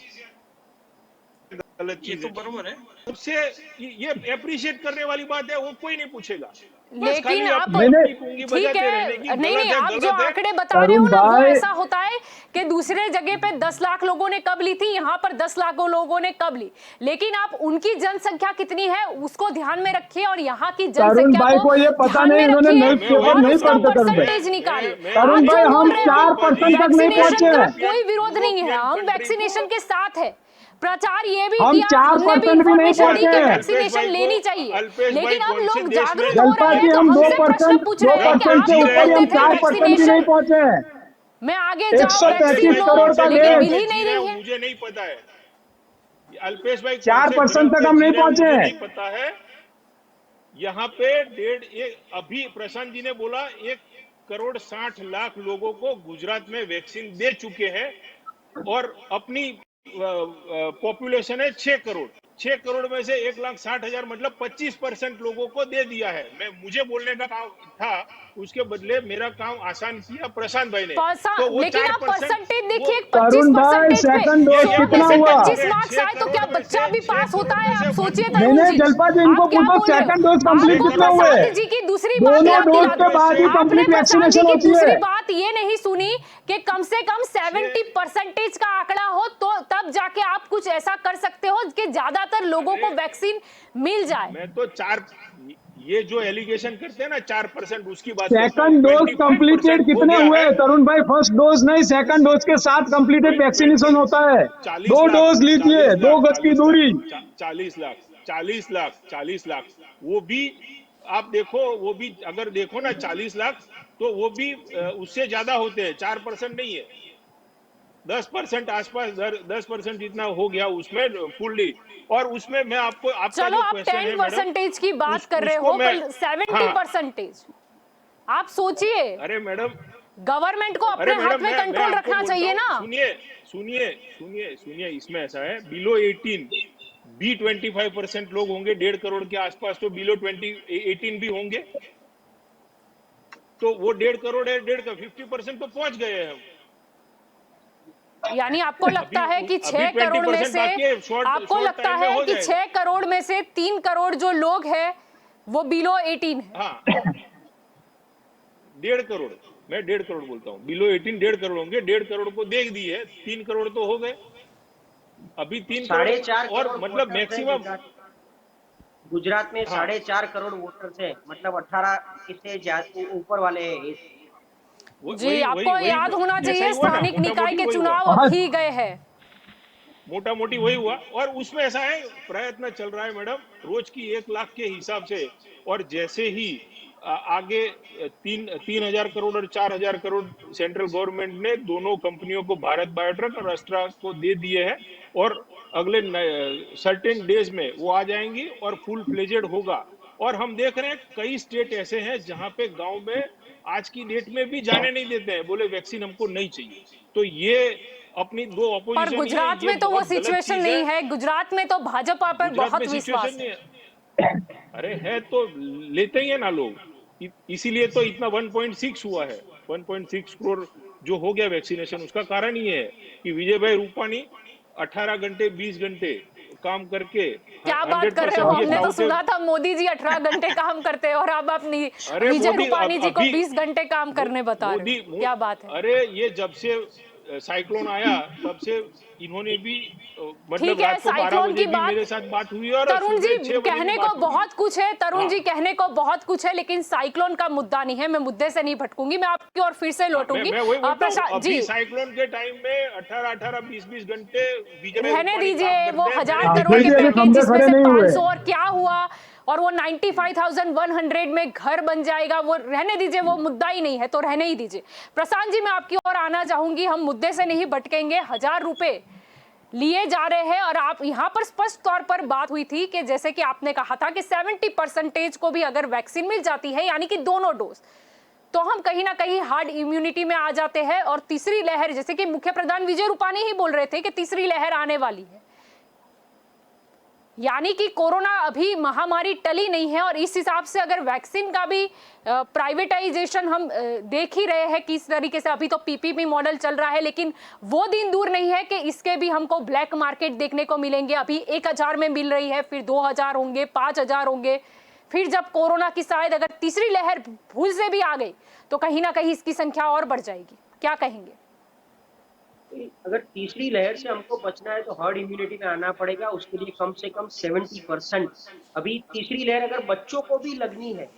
गलत ये चीज तो है? बरोबर है। उससे ये अप्रिशिएट करने वाली बात है, वो कोई नहीं पूछेगा। बस लेकिन खाली आप अपनी मैंने अपनी पुंगी ठीक बजाते रहने की। है, नहीं नहीं, गलत है, आप जो गलत है। आंकड़े बता रहे हो तरुण ना, वो भाई, ऐसा होता है कि दूसरे जगह पे 10 लाख लोगों ने कब ली थी, यहाँ पर 10 लाख लोगों ने कब ली। लेकिन आप उनकी जनसंख्या कितनी है उसको ध्यान में रखिए, और यहाँ की तरुण जनसंख्या भाई को ये को पता ध्यान नहीं, में इन्होंने रखिए न्यूज मैं पेपर वही और नहीं बोलता उसका हूँ। पढ़ते तरुण भाई। परसेंटेज निकालिए। मैं तरुण आप भाई, जो बोल हम रहे हो 4% तक नहीं वैक्सीनेशन पहुंचे का हैं। कोई विरोध नहीं है, हम यूरोपियन वैक्सीनेशन कंट्री के साथ है। प्रचार ये भी हम किया, हमने भी 4% भी नहीं इंफॉर्मेशन दी पहुंचे कि हैं। वैक्सीनेशन लेनी चाहिए। अल्पेश भाई लेकिन अब कौन से लोग देश में जागरूक हो जलपा रहे जी, हैं तो हम हमसे प्रश्न 2% पूछ रहे हैं कि 2% आप से जो ऊपर ही, बोलते हम थे 4% भी नहीं वैक्सीनेशन पहुंचे हैं। में आगे जाओ, 133 वैक्सीन लो, करोड़ का लेकिन देश, मिल ही नहीं रही है। मुझे नहीं पता है अल्पेश भाई कौन से 4% ग्रह तक पे हम जी नहीं रहे हैं, पहुंचे मुझे हैं। नहीं पता है। यहाँ पे अभी प्रशांत जी ने बोला 1,60,00,000 लोगों को गुजरात में वैक्सीन दे चुके हैं, और अपनी पॉपुलेशन है 6 करोड़। 6 करोड़ में से 1,60,000 मतलब 25% लोगों को दे दिया है। मुझे बोलने का काम था, उसके बदले मेरा काम आसान किया प्रशांत भाई ने। तो वो लेकिन आप 4% परसेंटेज वो देखिए, तरुण 25 भाई, परसेंटेज पे सेकंड डोज 100 में कितना से हुआ? 25 मार्क्स आए तो क्या बच्चा भी 6 पास होता करोड़ है? में से आप सोचिए 1.2 तरुण मैंने जी, जलपा जी इनको आप क्या पूछा बोल रहे सेकंड डोज हो? कंप्लीट आपको कितने हुए? प्रशांत जी की दूसरी बात दोनों याद डोज दिला के दूं। बाद ही आपने कंप्लीट प्रशांत जी वैक्सीनेशन की होती दूसरी है। बात ये नहीं सुनी कि कम से कम 70% का आंकड़ा हो, तो तब जाके आप कुछ ऐसा कर सकते हो कि ज्यादातर लोगों को वैक्सीन मिल जाए। मैं तो ये जो एलिगेशन करते हैं ना 4%, उसकी बात करता हूँ। सेकंड डोज 25% कंप्लीटेड हो कितने गया हुए है। तरुण भाई? फर्स्ट डोज नहीं, सेकंड डोज के साथ कंप्लीटेड वैक्सीनेशन होता है। 40 दो लाख, डोज लीजिए, 40 2 लाख, गज की 40 लाख, दूरी। 40 लाख, 40 लाख, 40 लाख, वो भी आप देखो, वो भी अगर देखो ना 40 लाख, तो वो भी उससे ज्यादा होते हैं, 4% नहीं है। 10% आसपास, 10% जितना हो गया उसमें फुल्ली। और उसमें मैं आपका चलो जो आप क्वेश्चन 10 है मैडम, परसेंटेज की बात कर रहे उसको हो, मैं, पर 70 हाँ, परसेंटेज आप सोचिए, अरे मैडम, गवर्नमेंट को अपने हाथ में मैं कंट्रोल आपको रखना बोलता चाहिए हूँ, ना। सुनिए, इसमें ऐसा है, बिलो 18 भी 25% लोग होंगे, 1.5 करोड़ के आसपास, तो बिलो 18 भी होंगे, तो वो 1.5 करोड़ है, 50% तो पहुंच गए हैं हम। यानी आपको लगता है कि अभी 6 करोड़ में 20% से, बाकी है, आपको शॉर्ट लगता टाइम में है हो कि जाएगा। 6 करोड़ में से 3 करोड़ जो लोग हैं वो बिलो 18 है। हाँ, 1.5 करोड़, मैं 1.5 करोड़ बोलता हूँ, बिलो 18 1.5 करोड़ होंगे, 1.5 करोड़ को देख दी है, 3 करोड़ तो हो गए, अभी 3 करोड़ 4.5 और करोड़ मतलब वोटर्स हैं मैक्सिमम। गुजरात में हाँ, 4.5 करोड़ वोटर्स हैं, मतलब 18 से ऊपर वाले हैं। जी, आपको याद होना ऐसा चाहिए ही हुआ ना, स्थानिक मोटा निकाय मोटी के वही हुआ, चुनाव अभी गए हैं। मोटा मोटी वही हुआ। और उसमें ऐसा है, प्रयत्न चल रहा है मैडम, रोज की 1 लाख के हिसाब से, और जैसे ही आगे 3,000 करोड़ और 4,000 करोड़ सेंट्रल गवर्नमेंट ने दोनों कंपनियों को, भारत बायोटेक और अस्ट्रा को दे दिए हैं, और अगले सर्टेन डेज में वो आ जाएंगी और फुल फ्लेजेड होगा। और हम देख रहे हैं कई स्टेट ऐसे हैं जहां पे गांव में आज की डेट में भी जाने नहीं देते हैं, बोले वैक्सीन हमको नहीं चाहिए। तो ये अपनी दो पर ऑपोजिशन गुजरात ये में तो वो बहुत गलत सिचुएशन चीज नहीं है, गुजरात में तो भाजपा पर गुजरात बहुत में विश्वास सिचुएशन है। नहीं है। अरे है तो लेते ही है ना लोग, इसीलिए तो इतना 1.6 हुआ है। 1.6 करोड़ जो हो गया वैक्सीनेशन, उसका कारण ये है कि विजय भाई रूपानी 18 घंटे 20 घंटे काम करके क्या बात कर रहे 100% हो, ये हमने तो दाऊदे। सुना था मोदी जी 18 घंटे काम करते हैं और अब अपनी अरे विजय मोदी रूपानी जी को अभी 20 घंटे काम करने बता रहे हो, क्या बात है। अरे ये जब से साइक्लोन आया तब से इन्होंने भी मतलब ठीक है, रात को 12 साइक्लोन बजे की भी बात मेरे साथ बात हुई और तरुण जी सुबह 6 बजे भी कहने को बात हुई। बहुत कुछ है, तरुण जी हाँ कहने को बहुत कुछ है, लेकिन साइक्लोन का मुद्दा नहीं है। मैं मुद्दे से नहीं भटकूंगी, मैं आपकी ओर फिर से लौटूंगी। मैं वही बोलता हूँ, प्रशांत जी अभी साइक्लोन के टाइम में 18-18 20-20 घंटे विजय रहने रूपाणी काम दीजिए, वो करते हैं। 1000 मेरे करोड़ अक्षय के जी अभी पैकेज खंबे जिसमें खड़े से नहीं हुए। 500 और क्या हुआ, और वो 95,100 में घर बन जाएगा, वो रहने दीजिए, वो मुद्दा ही नहीं है, तो रहने ही दीजिए। प्रशांत जी मैं आपकी ओर आना चाहूंगी, हम मुद्दे से नहीं भटकेंगे। 1000 रुपए लिए जा रहे हैं और आप यहां पर स्पष्ट तौर पर बात हुई थी कि जैसे कि आपने कहा था कि 70% को भी अगर वैक्सीन मिल जाती है, यानी कि दोनों डोज, तो हम कहीं ना कहीं हार्ड इम्यूनिटी में आ जाते हैं। और तीसरी लहर, जैसे कि मुख्य प्रधान विजय रूपानी ही बोल रहे थे कि तीसरी लहर आने वाली है, यानी कि कोरोना अभी महामारी टली नहीं है। और इस हिसाब से अगर वैक्सीन का भी प्राइवेटाइजेशन हम देख ही रहे हैं किस तरीके से, अभी तो पीपीपी मॉडल चल रहा है, लेकिन वो दिन दूर नहीं है कि इसके भी हमको ब्लैक मार्केट देखने को मिलेंगे। अभी 1000 में मिल रही है, फिर 2000 होंगे, 5000 होंगे, फिर जब कोरोना की शायद अगर तीसरी लहर भूल से भी आ गई तो कहीं ना कहीं इसकी संख्या और बढ़ जाएगी। क्या कहेंगे? अगर तीसरी लहर से हमको बचना है तो हर्ड इम्यूनिटी में आना पड़ेगा, उसके लिए कम से कम 70%। अभी तीसरी लहर अगर बच्चों को भी लगनी है,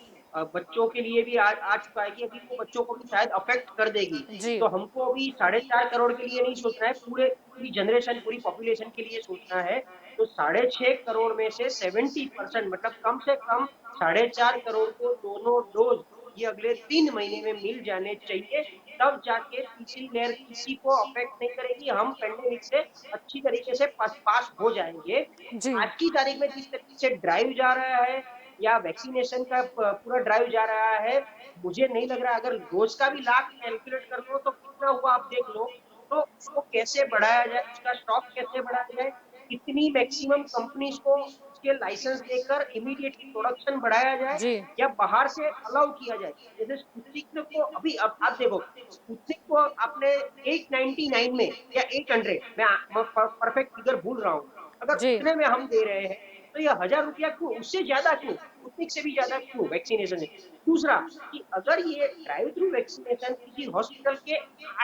बच्चों के लिए भी आ चुका है कि अभी वो बच्चों को भी शायद अफेक्ट कर देगी, जी तो हमको अभी 4.5 करोड़ के लिए नहीं सोचना है, पूरी जनरेशन, पूरी पॉपुलेशन के लिए सोचना है। तो 6.5 करोड़ में से 70%, मतलब कम से कम 4.5 करोड़ को दोनों डोज ये अगले 3 महीने में मिल जाने चाहिए। तब जाके तीसरी लहर किसी को अफेक्ट नहीं करेगी, हम पेंडेमिक से अच्छी तरीके से पास हो जाएंगे। जी आज की तारीख में जिस तरीके से ड्राइव जा रहा है या वैक्सीनेशन का पूरा ड्राइव जा रहा है, मुझे नहीं लग रहा, अगर डोज का भी लाख कैलकुलेट कर लो तो कितना हुआ आप देख लो। तो उसको कैसे बढ़ाया जाए, उसका स्टॉक कैसे बढ़ाया जाए, कितनी मैक्सिमम कंपनीज को उसके लाइसेंस देकर इमीडिएटली प्रोडक्शन बढ़ाया जाए जी या बाहर से अलाउ किया जाए। जैसे स्पुतनिक को अभी, अब आप देखो, स्पुतनिक को आपने 899 में या 800, मैं परफेक्ट फिगर भूल रहा हूँ, अगर जी उतने में हम दे रहे हैं तो ये 1000 रुपया क्यों, उससे ज्यादा क्यों, स्पुतनिक से भी ज्यादा क्यों वैक्सीनेशन है। दूसरा कि अगर ये ड्राइव थ्रू वैक्सीनेशन किसी हॉस्पिटल के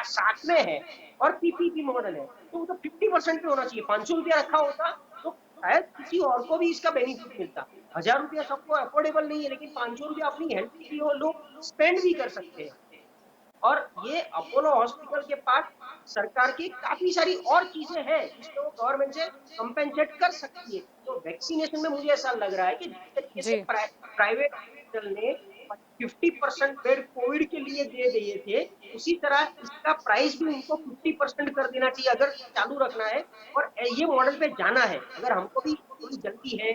साथ में है और पीपीपी मॉडल है, तो वो तो 50% पे होना चाहिए। 500 रुपया रखा होता तो शायद किसी और को भी इसका बेनिफिट मिलता। 1000 रुपया सबको अफोर्डेबल नहीं है, लेकिन 500 रुपया अपनी हेल्थ के लिए लोग स्पेंड भी कर सकते हैं। और ये अपोलो हॉस्पिटल के पास सरकार की काफी सारी और चीजें हैं जिसमें वो गवर्नमेंट से कंपेंसेट कर सकती है। तो वैक्सीनेशन में मुझे ऐसा लग रहा है कि जिस तरीके से जी प्राइवेट हॉस्पिटल ने 50% बेड कोविड के लिए दे दिए थे, उसी तरह इसका प्राइस भी उनको 50% कर देना चाहिए अगर चालू रखना है और ये मॉडल पे जाना है। अगर हमको भी थोड़ी जल्दी है,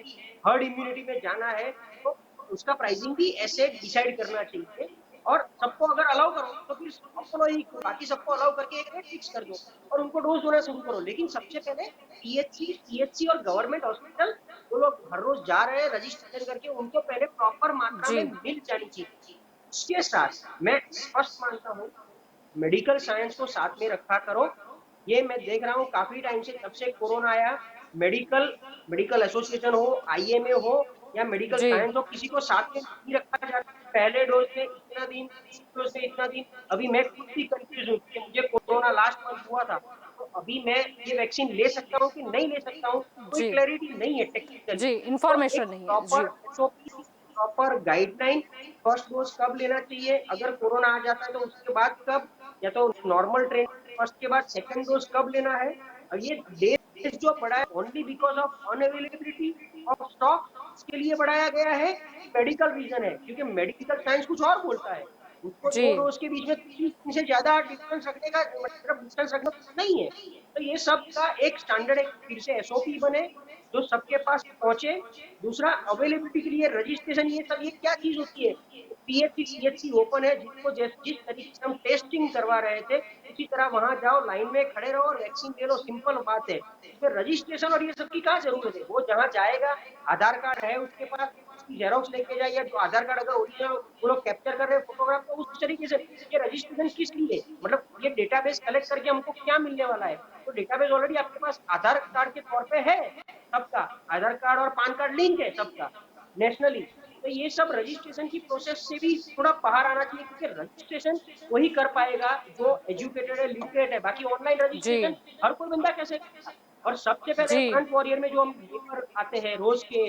हर्ड इम्यूनिटी में जाना है, तो उसका प्राइसिंग भी ऐसे डिसाइड करना चाहिए। और सबको अगर अलाउ करो तो फिर अपोलो ही बाकी सबको अलाउ करके एक रेट फिक्स कर दो और उनको डोज देना शुरू करो। लेकिन सबसे पहले पीएचसी और गवर्नमेंट हॉस्पिटल, जो लोग हर रोज जा रहे हैं रजिस्ट्रेशन करके, उनको पहले प्रॉपर मात्रा जी में मिल जानी चाहिए। उसके साथ मैं स्पष्ट मानता हूँ, मेडिकल साइंस को साथ में रखा करो। ये मैं देख रहा हूँ काफी टाइम से, जब से कोरोना आया, मेडिकल एसोसिएशन हो, आईएमए हो या मेडिकल जी साइंस हो, किसी को साथ में नहीं रखा जा रहा। पहले डोज में इतना दिन, दूसरे डोज में इतना दिन। अभी मैं खुद भी कंफ्यूज हूँ कि मुझे कोरोना लास्ट मंथ हुआ था, तो अभी मैं ये वैक्सीन ले सकता हूँ कि नहीं ले सकता हूँ, कोई जी क्लैरिटी नहीं है टेक्निकली। जी तो एक इंफॉर्मेशन नहीं है। जी proper SOP, proper guideline, first dose कब लेना चाहिए, अगर कोरोना आ जाता है तो उसके बाद कब, या तो नॉर्मल ट्रेन फर्स्ट के बाद सेकंड डोज कब लेना है। और ये डेज जो बढ़ा है only because of unavailability of stock, इसके लिए बढ़ाया गया है, मेडिकल रीजन है, क्योंकि मेडिकल साइंस कुछ और बोलता है। उसको जी 2 डोज के बीच में 30 दिन से ज़्यादा डिफरेंस रखने का मतलब डिस्टेंस रखना नहीं है। तो ये सब का एक स्टैंडर्ड एक फिर से एसओपी बने, जो सबके पास पहुँचे। दूसरा अवेलेबिलिटी के लिए रजिस्ट्रेशन, ये सब ये क्या चीज़ होती है? पीएचसी, सीएचसी ओपन है, जिसको जिस तरीके से हम टेस्टिंग करवा रहे थे, उसी तरह वहाँ जाओ, लाइन में खड़े रहो और वैक्सीन ले लो, सिंपल बात है। इसमें रजिस्ट्रेशन और ये सब की क्या ज़रूरत है? वो जहाँ जाएगा, आधार कार्ड है उसके पास, उसकी जेरॉक्स लेके जाए, या जो आधार कार्ड अगर ओरिजिनल वो लोग कैप्चर कर रहे हैं फोटोग्राफ, तो उस तरीके से ये रजिस्ट्रेशन किस लिए? मतलब ये डेटाबेस कलेक्ट करके हमको क्या मिलने वाला है? तो डेटाबेस ऑलरेडी आपके पास आधार कार्ड के तौर पे है, सबका आधार कार्ड और पैन कार्ड लिंक है सबका नेशनली। तो ये सब रजिस्ट्रेशन की प्रोसेस से भी थोड़ा बाहर आना चाहिए, क्योंकि रजिस्ट्रेशन वही कर पाएगा जो एजुकेटेड है, लिटरेट है। बाकी ऑनलाइन जी रजिस्ट्रेशन हर कोई बंदा कैसे करेगा? और सबसे पहले जी फ्रंट वॉरियर में जो हम लेकर आते हैं रोज के,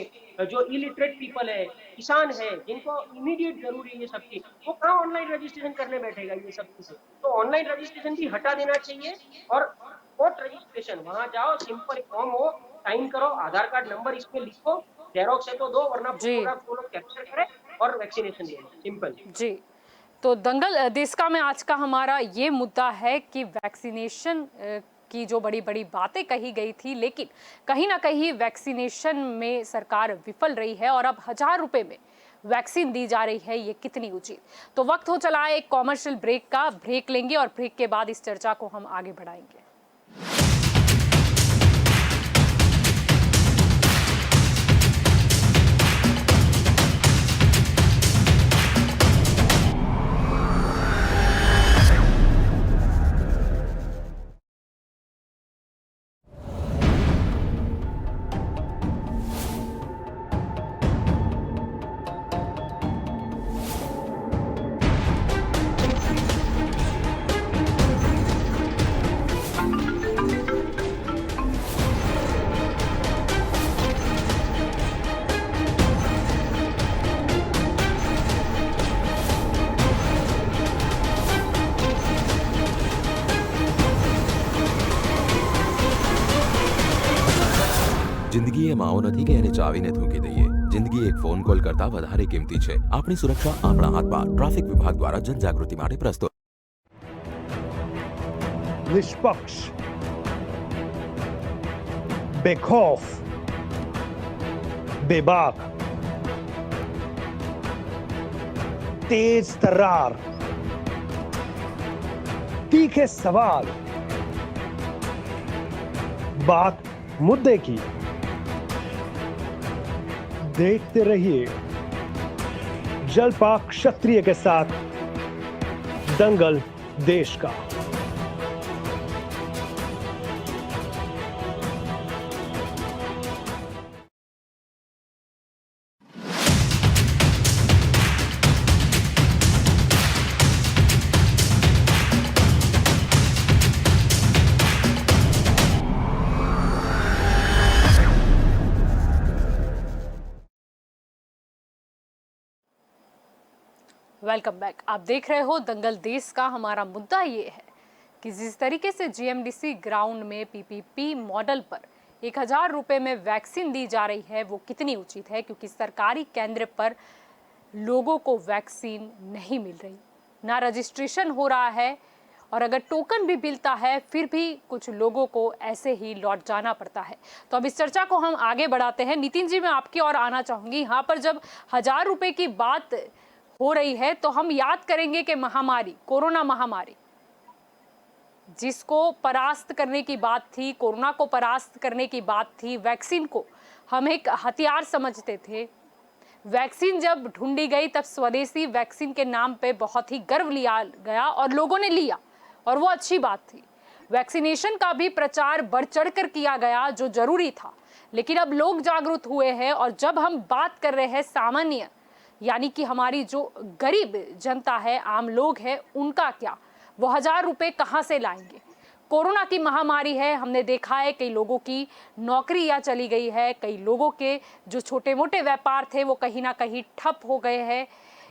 जो इलिटरेट पीपल है, किसान है, जिनको इमीडिएट जरूरी है ये सब चीज, वो कहाँ ऑनलाइन रजिस्ट्रेशन करने बैठेगा ये सब चीजें? तो ऑनलाइन रजिस्ट्रेशन भी हटा देना चाहिए। और स्पॉट रजिस्ट्रेशन, वहां जाओ, सिंपल फॉर्म हो, साइन करो, आधार कार्ड नंबर इसमें लिखो, जेरॉक्स है तो दो, वरना जी फोटोग्राफ वो लोग कैप्चर करें और वैक्सीनेशन ले लो, सिंपल। जी। तो दंगल देश का में आज का हमारा ये मुद्दा है कि वैक्सीनेशन की जो बड़ी बड़ी बातें कही गई थी, लेकिन कहीं ना कहीं वैक्सीनेशन में सरकार विफल रही है और अब 1000 रुपए में वैक्सीन दी जा रही है, ये कितनी उचित। तो वक्त हो चला है एक कॉमर्शियल ब्रेक का, ब्रेक लेंगे और ब्रेक के बाद इस चर्चा को हम आगे बढ़ाएंगे। જિંદગી એ માઓ નથી કે એને ચાવીને થૂંકી દઈએ. જિંદગી એક ફોન કોલ કરતા વધારે કિંમતી છે. આપણી સુરક્ષા આપણા હાથમાં. ટ્રાફિક વિભાગ દ્વારા જનજાગૃતિ માટે પ્રસ્તુત. निष्पक्ष, बेखौफ, बेबाक, तेज तर्रार, तीखे सवाल, बात मुद्दे की। देखते रहिए जलपाक क्षत्रिय के साथ दंगल देश का। Welcome back. आप देख रहे हो दंगल देश का। हमारा मुद्दा ये है कि जिस तरीके से जीएमडीसी ग्राउंड में पीपीपी मॉडल पर 1000 रुपए में वैक्सीन दी जा रही है, वो कितनी उचित है, क्योंकि सरकारी केंद्र पर लोगों को वैक्सीन नहीं मिल रही, ना रजिस्ट्रेशन हो रहा है, और अगर टोकन भी मिलता है फिर भी कुछ लोगों को ऐसे ही लौट जाना पड़ता है। तो अब इस चर्चा को हम आगे बढ़ाते हैं। नितिन जी, मैं आपकी ओर आना चाहूंगी। यहाँ पर जब 1000 रुपए की बात हो रही है तो हम याद करेंगे कि महामारी, कोरोना महामारी, जिसको परास्त करने की बात थी, कोरोना को परास्त करने की बात थी, वैक्सीन को हम एक हथियार समझते थे। वैक्सीन जब ढूंढी गई तब स्वदेशी वैक्सीन के नाम पे बहुत ही गर्व लिया गया और लोगों ने लिया, और वो अच्छी बात थी। वैक्सीनेशन का भी प्रचार बढ़ चढ़ कर किया गया, जो जरूरी था। लेकिन अब लोग जागरूक हुए हैं, और जब हम बात कर रहे हैं सामान्य, यानी कि हमारी जो गरीब जनता है, आम लोग हैं, उनका क्या? वो 1000 रुपए कहाँ से लाएंगे? कोरोना की महामारी है, हमने देखा है कई लोगों की नौकरियां चली गई है, कई लोगों के जो छोटे मोटे व्यापार थे वो कहीं ना कहीं ठप हो गए हैं,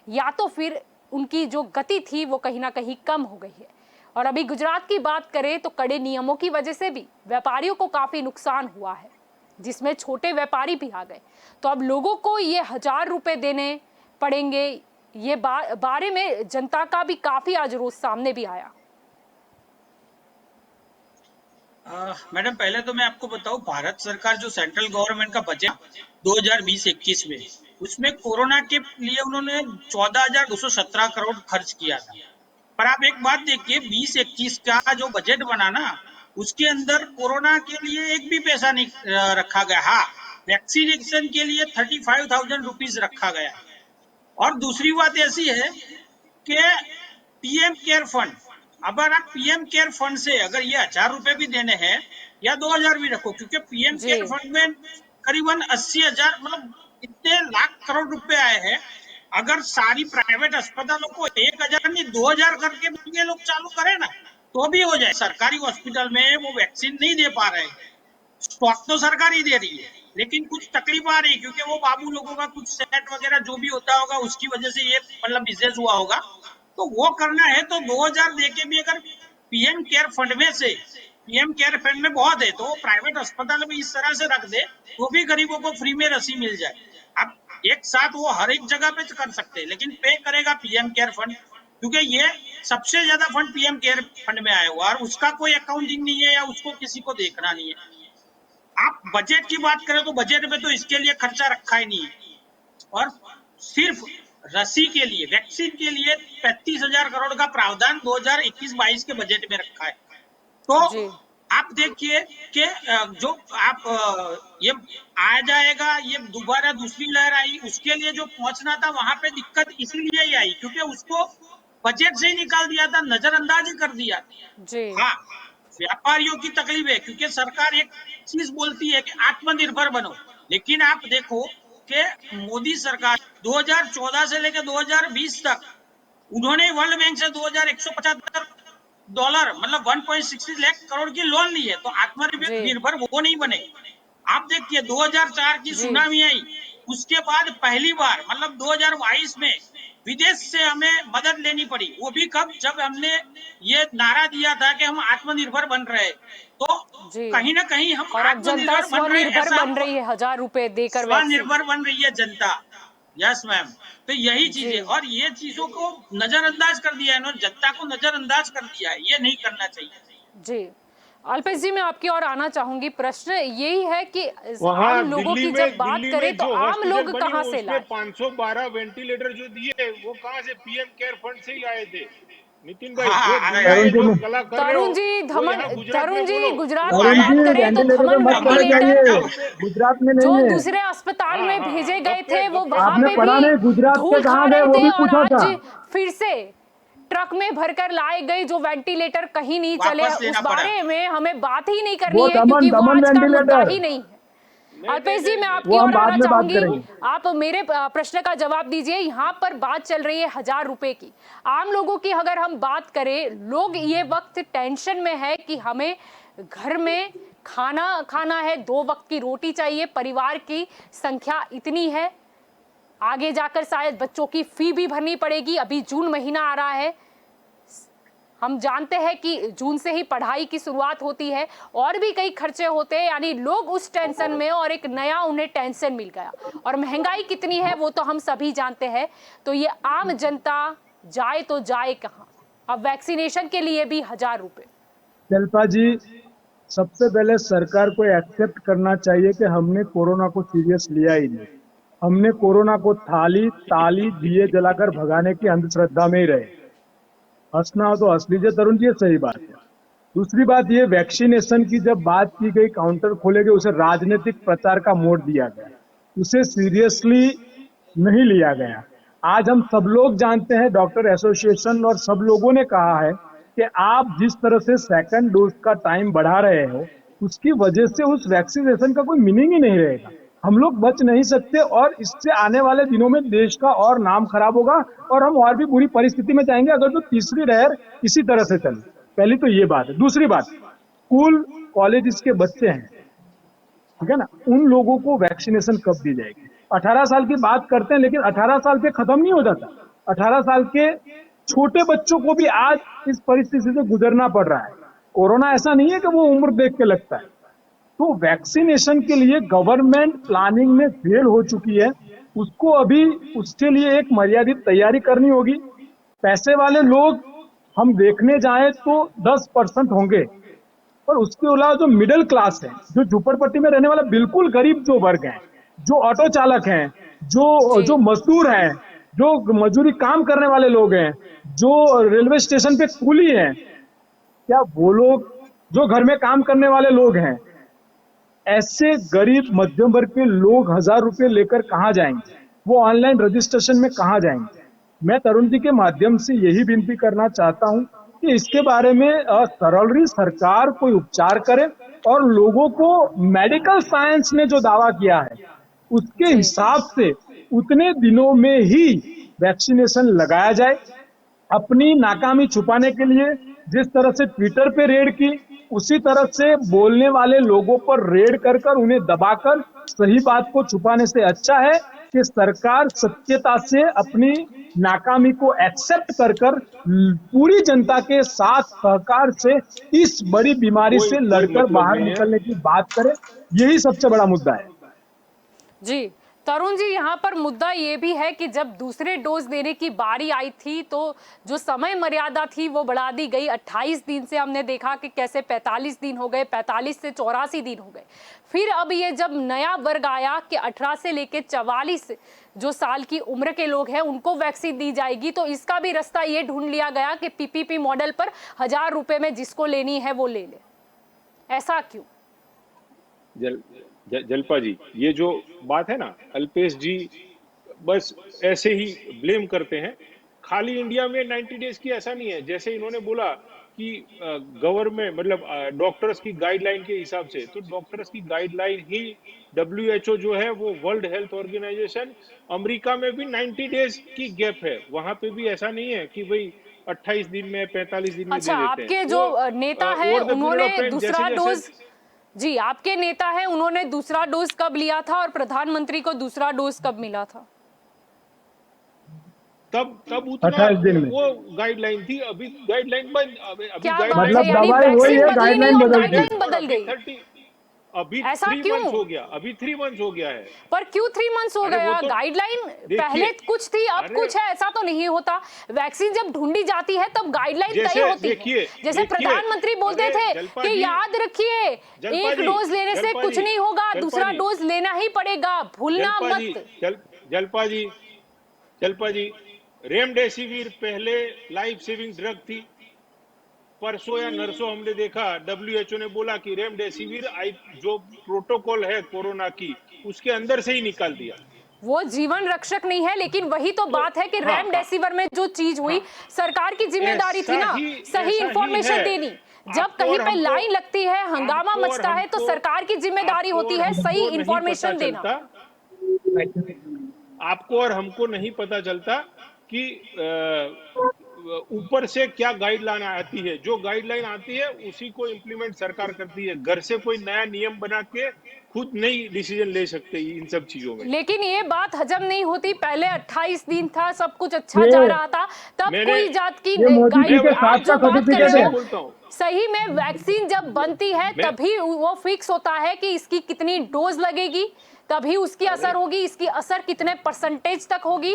या तो फिर उनकी जो गति थी वो कहीं ना कहीं कम हो गई है। और अभी गुजरात की बात करें तो कड़े नियमों की वजह से भी व्यापारियों को काफ़ी नुकसान हुआ है, जिसमें छोटे व्यापारी भी आ गए। तो अब लोगों को ये 1000 रुपए देने पड़ेंगे, ये बारे में जनता का भी काफी आज रोज सामने भी आया। मैडम पहले तो मैं आपको बताऊं, भारत सरकार जो सेंट्रल गवर्नमेंट का बजट 2020-21 में, उसमें कोरोना के लिए उन्होंने 14,217 करोड़ खर्च किया था। पर आप एक बात देखिए, 20-21 का जो बजट बना ना, उसके अंदर कोरोना के लिए एक भी पैसा नहीं रखा गया। हाँ, वैक्सीनेशन के लिए 35,000 रुपीज रखा गया। और दूसरी बात ऐसी है कि पीएम केयर फंड, अगर आप पीएम केयर फंड से अगर ये 1,000 रुपए भी देने हैं या 2,000 भी रखो, क्योंकि पीएम केयर फंड में करीबन 80,000 मतलब इतने लाख करोड़ रुपए आए हैं। अगर सारी प्राइवेट अस्पतालों को 1,000 नहीं 2,000 करके भी ये लोग चालू करें ना, तो भी हो जाए। सरकारी हॉस्पिटल में वो वैक्सीन नहीं दे पा रहे हैं, स्टॉक तो सरकार ही दे रही है, लेकिन कुछ तकलीफ आ रही है, क्योंकि वो बाबू लोगों का कुछ सेट वगैरह जो भी होता होगा उसकी वजह से ये मतलब बिजनेस हुआ होगा। तो वो करना है तो 2,000 देके भी अगर पीएम केयर फंड में से, पीएम केयर फंड में बहुत है, तो वो प्राइवेट अस्पताल में इस तरह से रख दे तो भी गरीबों को फ्री में रसी मिल जाए। अब एक साथ वो हर एक जगह पे कर सकते हैं, लेकिन पे करेगा पीएम केयर फंड, क्योंकि ये सबसे ज्यादा फंड पीएम केयर फंड में आया हुआ और उसका कोई अकाउंटिंग नहीं है या उसको किसी को देखना नहीं है। आप बजट की बात करें तो बजट में तो इसके लिए खर्चा रखा ही नहीं है, और सिर्फ रसी के लिए, वैक्सीन के लिए 35,000 करोड़ का प्रावधान 2021-22 के बजट में रखा है। तो आप देखिए कि जो आप ये आ जाएगा, ये दोबारा दूसरी लहर आई, उसके लिए जो पहुंचना था वहां पे दिक्कत इसीलिए ही आई क्योंकि उसको बजट से ही निकाल दिया था, नजरअंदाज ही कर दिया। हाँ, व्यापारियों की तकलीफ है क्योंकि सरकार एक चीज बोलती है कि आत्मनिर्भर बनो, लेकिन आप देखो कि मोदी सरकार 2014 से लेकर 2020 तक उन्होंने वर्ल्ड बैंक से $2,175 मतलब 1.60 लाख करोड़ की लोन ली है, तो आत्मनिर्भर वो नहीं बने। आप देखिए 2004 की सुनामी आई, उसके बाद पहली बार मतलब 2022 में विदेश से हमें मदद लेनी पड़ी, वो भी कब, जब हमने ये नारा दिया था कि हम आत्मनिर्भर बन रहे, तो कहीं ना कहीं हम आत्मनिर्भर बन रही है, 1,000 रुपए देकर स्वनिर्भर बन रही है जनता। यस मैम, तो यही चीज है, और ये चीजों को नजरअंदाज कर दिया है इन्होंने, जनता को नजरअंदाज कर दिया है, ये नहीं करना चाहिए। जी अल्पेश जी, मैं आपकी ओर आना चाहूंगी। प्रश्न यही है कि आम लोगों की जब बात करें तो आम लोग कहां से लाए? 512 वेंटिलेटर जो दिए वो कहां से? पीएम केयर फंड से ही आए थे नितिन भाई। तरुण जी, गुजरात में बात करें तो धमन वेंटिलेटर गुजरात में जो नहीं है, दूसरे अस्पताल में भेजे गए थे वो वहां पे पढ़ा नहीं, गुजरात से कहाँ गए वो भी पूछा था। फिर से ट्रक में भरकर लाए गए जो वेंटिलेटर कहीं नहीं चले, उस बारे में हमें बात ही नहीं करनी है क्योंकि वो आज का मुद्दा ही नहीं है। अल्पेश जी, मैं आपकी ओर आना चाहूंगी, आप मेरे प्रश्न का जवाब दीजिए। यहाँ पर बात चल रही है 1,000 रुपए की। आम लोगों की अगर हम बात करें, लोग ये वक्त टेंशन में है कि हमें घर में खाना खाना है, 2 वक्त की रोटी चाहिए, परिवार की संख्या इतनी है, आगे जाकर शायद बच्चों की फी भी भरनी पड़ेगी। अभी जून महीना आ रहा है, हम जानते हैं कि जून से ही पढ़ाई की शुरुआत होती है और भी कई खर्चे होते हैं, यानी लोग उस टेंशन में, और एक नया उन्हें टेंशन मिल गया, और महंगाई कितनी है वो तो हम सभी जानते हैं। तो ये आम जनता जाए तो जाए कहाँ? अब वैक्सीनेशन के लिए भी 1,000 रुपए। शिल्पा जी, सबसे पहले सरकार को एक्सेप्ट करना चाहिए कि हमने कोरोना को सीरियस लिया ही नहीं। हमने कोरोना को थाली ताली दिए जलाकर भगाने की अंधश्रद्धा में ही रहे। हंसना हो तो हंस लीजिए तरुण जी, ये सही बात है। दूसरी बात, ये वैक्सीनेशन की जब बात की गई, काउंटर खोले गए, उसे राजनीतिक प्रचार का मोड़ दिया गया, उसे सीरियसली नहीं लिया गया। आज हम सब लोग जानते हैं, डॉक्टर एसोसिएशन और सब लोगों ने कहा है कि आप जिस तरह से सेकंड डोज का टाइम बढ़ा रहे हो, उसकी वजह से उस वैक्सीनेशन का कोई मीनिंग ही नहीं रहेगा। हम लोग बच नहीं सकते और इससे आने वाले दिनों में देश का और नाम खराब होगा और हम और भी बुरी परिस्थिति में जाएंगे अगर जो तीसरी लहर इसी तरह से चले। पहली तो ये बात है। दूसरी बात, स्कूल कॉलेज के बच्चे हैं, ठीक है ना, उन लोगों को वैक्सीनेशन कब दी जाएगी? 18 साल की बात करते हैं, लेकिन 18 साल पे खत्म नहीं हो जाता। 18 साल के छोटे बच्चों को भी आज इस परिस्थिति से गुजरना पड़ रहा है। कोरोना ऐसा नहीं है कि वो उम्र देख के लगता है। तो वैक्सीनेशन के लिए गवर्नमेंट प्लानिंग में फेल हो चुकी है। उसको अभी उसके लिए एक मर्यादित तैयारी करनी होगी। पैसे वाले लोग हम देखने जाएं तो 10% होंगे, पर उसके अलावा जो मिडिल क्लास है, जो झुपड़पट्टी में रहने वाला बिल्कुल गरीब जो वर्ग है, जो ऑटो चालक हैं, जो जी जो मजदूर हैं, जो मजदूरी काम करने वाले लोग हैं, जो रेलवे स्टेशन पे कूली हैं, क्या वो लोग, जो घर में काम करने वाले लोग हैं, ऐसे गरीब मध्यम वर्ग के लोग 1,000 रुपए लेकर कहाँ जाएंगे? वो ऑनलाइन रजिस्ट्रेशन में कहाँ जाएंगे? मैं तरुण जी के माध्यम से यही विनती करना चाहता हूं कि इसके बारे में सरलरी सरकार कोई उपचार करे और लोगों को मेडिकल साइंस ने जो दावा किया है उसके जी हिसाब से उतने दिनों में ही वैक्सीनेशन लगाया जाए। अपनी नाकामी छुपाने के लिए जिस तरह से ट्विटर पे रेड की, उसी तरह से बोलने वाले लोगों पर रेड कर कर उन्हें दबाकर सही बात को छुपाने से अच्छा है कि सरकार सत्यता से अपनी नाकामी को एक्सेप्ट कर कर पूरी जनता के साथ सहकार से इस बड़ी बीमारी कोई से कोई लड़कर मतलब बाहर नहीं है। निकलने की बात करे। यही सबसे बड़ा मुद्दा है। जी तरुण जी, यहाँ पर मुद्दा ये भी है कि जब दूसरे डोज देने की बारी आई थी तो जो समय मर्यादा थी वो बढ़ा दी गई। 28 दिन से हमने देखा कि कैसे 45 दिन हो गए, 45 से 84 दिन हो गए। फिर अब ये जब नया वर्ग आया कि 18 से लेकर 44 जो साल की उम्र के लोग हैं उनको वैक्सीन दी जाएगी, तो इसका भी रास्ता ये ढूंढ लिया गया कि पीपीपी मॉडल पर 1,000 रुपए में जिसको लेनी है वो ले ले। ऐसा क्यों? जलपा जी, ये जो बात है ना, अल्पेश जी बस ऐसे ही ब्लेम करते हैं। खाली इंडिया में 90 डेज की ऐसा नहीं है। जैसे इन्होंने बोला कि गवर्नमेंट मतलब डॉक्टर्स की गाइडलाइन के हिसाब से, तो डॉक्टर्स की गाइडलाइन ही WHO जो है वो वर्ल्ड हेल्थ ऑर्गेनाइजेशन, अमेरिका में भी 90 डेज की गैप है। वहां पे भी ऐसा नहीं है कि भाई 28 दिन में 45 दिन में अच्छा, दे देते हैं। आपके तो जो नेता है ओवर द पीरियड उन्होंने ऑफ टाइम दूसरा जैसे डोज, जैसे जी आपके नेता है उन्होंने दूसरा डोज कब लिया था और प्रधानमंत्री को दूसरा डोज कब मिला था? तब उतना 28 दिन में। वो गाइडलाइन थी। अभी गाइडलाइन बंद, अभी क्या बात गाइडलाइन है, मतलब यानी दवाई वही वैक्सीन है, बदली नहीं गाइडलाइन और बदल दी। गाइडलाइन बदल गई। 30 अभी ऐसा 3 क्यों? मंथ्स हो गया, अभी 3 मंथ्स हो गया है। पर क्यों 3 मंथ्स हो अरे वो गया? तो गाइडलाइन देखिए, पहले कुछ थी अब अरे कुछ है, ऐसा तो नहीं होता। वैक्सीन जब ढूंढी जाती है तब गाइडलाइन तय जैसे होती है। जैसे देखिए, प्रधानमंत्री बोलते अरे थे जलपा कि जी, याद रखिए जलपा एक जी, डोज लेने से जलपा कुछ जी, नहीं होगा, जलपा दूसरा जी, डोज लेना ही पड़ेगा, भूलना जलपा जी, मत। जलपा जी, जलपा जी, रेमडेसिविर पहले लाइफ सेविंग ड्रग थी। परसों या नरसों हमने देखा WHO ने बोला कि रेमडेसिविर जो प्रोटोकॉल है कोरोना की उसके अंदर से ही निकाल दिया। वो जीवन रक्षक नहीं है, लेकिन वही तो तो बात है कि हाँ, रेमडेसिविर में जो चीज हुई, हाँ, सरकार की जिम्मेदारी थी ना सही ऐसा ही इंफॉर्मेशन है। देनी। जब आपको कहीं और पे हमको, लाइन लगती है, हंगामा आपको और मचता है, तो हमको, सरकार की जिम्मेदारी आपको होती और है सही हमको नहीं पता इंफॉर्मेशन देना। चलता, आपको और हमको नहीं पता चलता कि ऊपर से क्या गाइडलाइन आती है। जो गाइडलाइन आती है उसी को इम्प्लीमेंट सरकार करती है। घर से कोई नया नियम बना के खुद नहीं डिसीजन ले सकते इन सब चीजों में। लेकिन ये बात हजम नहीं होती। पहले 28 दिन था, सब कुछ अच्छा ये जा रहा था, तब मैंने कोई जात की ये मोदी जी के गाइड। आप साथ जो का बात कर सर्टिफिकेट रहे मैं है। बोलता हो, हूँ, सही में वैक्सीन जब बनती है मैं तभी वो फिक्स होता है कि इसकी कितनी डोज लगेगी, तभी उसकी असर होगी, इसकी असर कितने परसेंटेज तक होगी।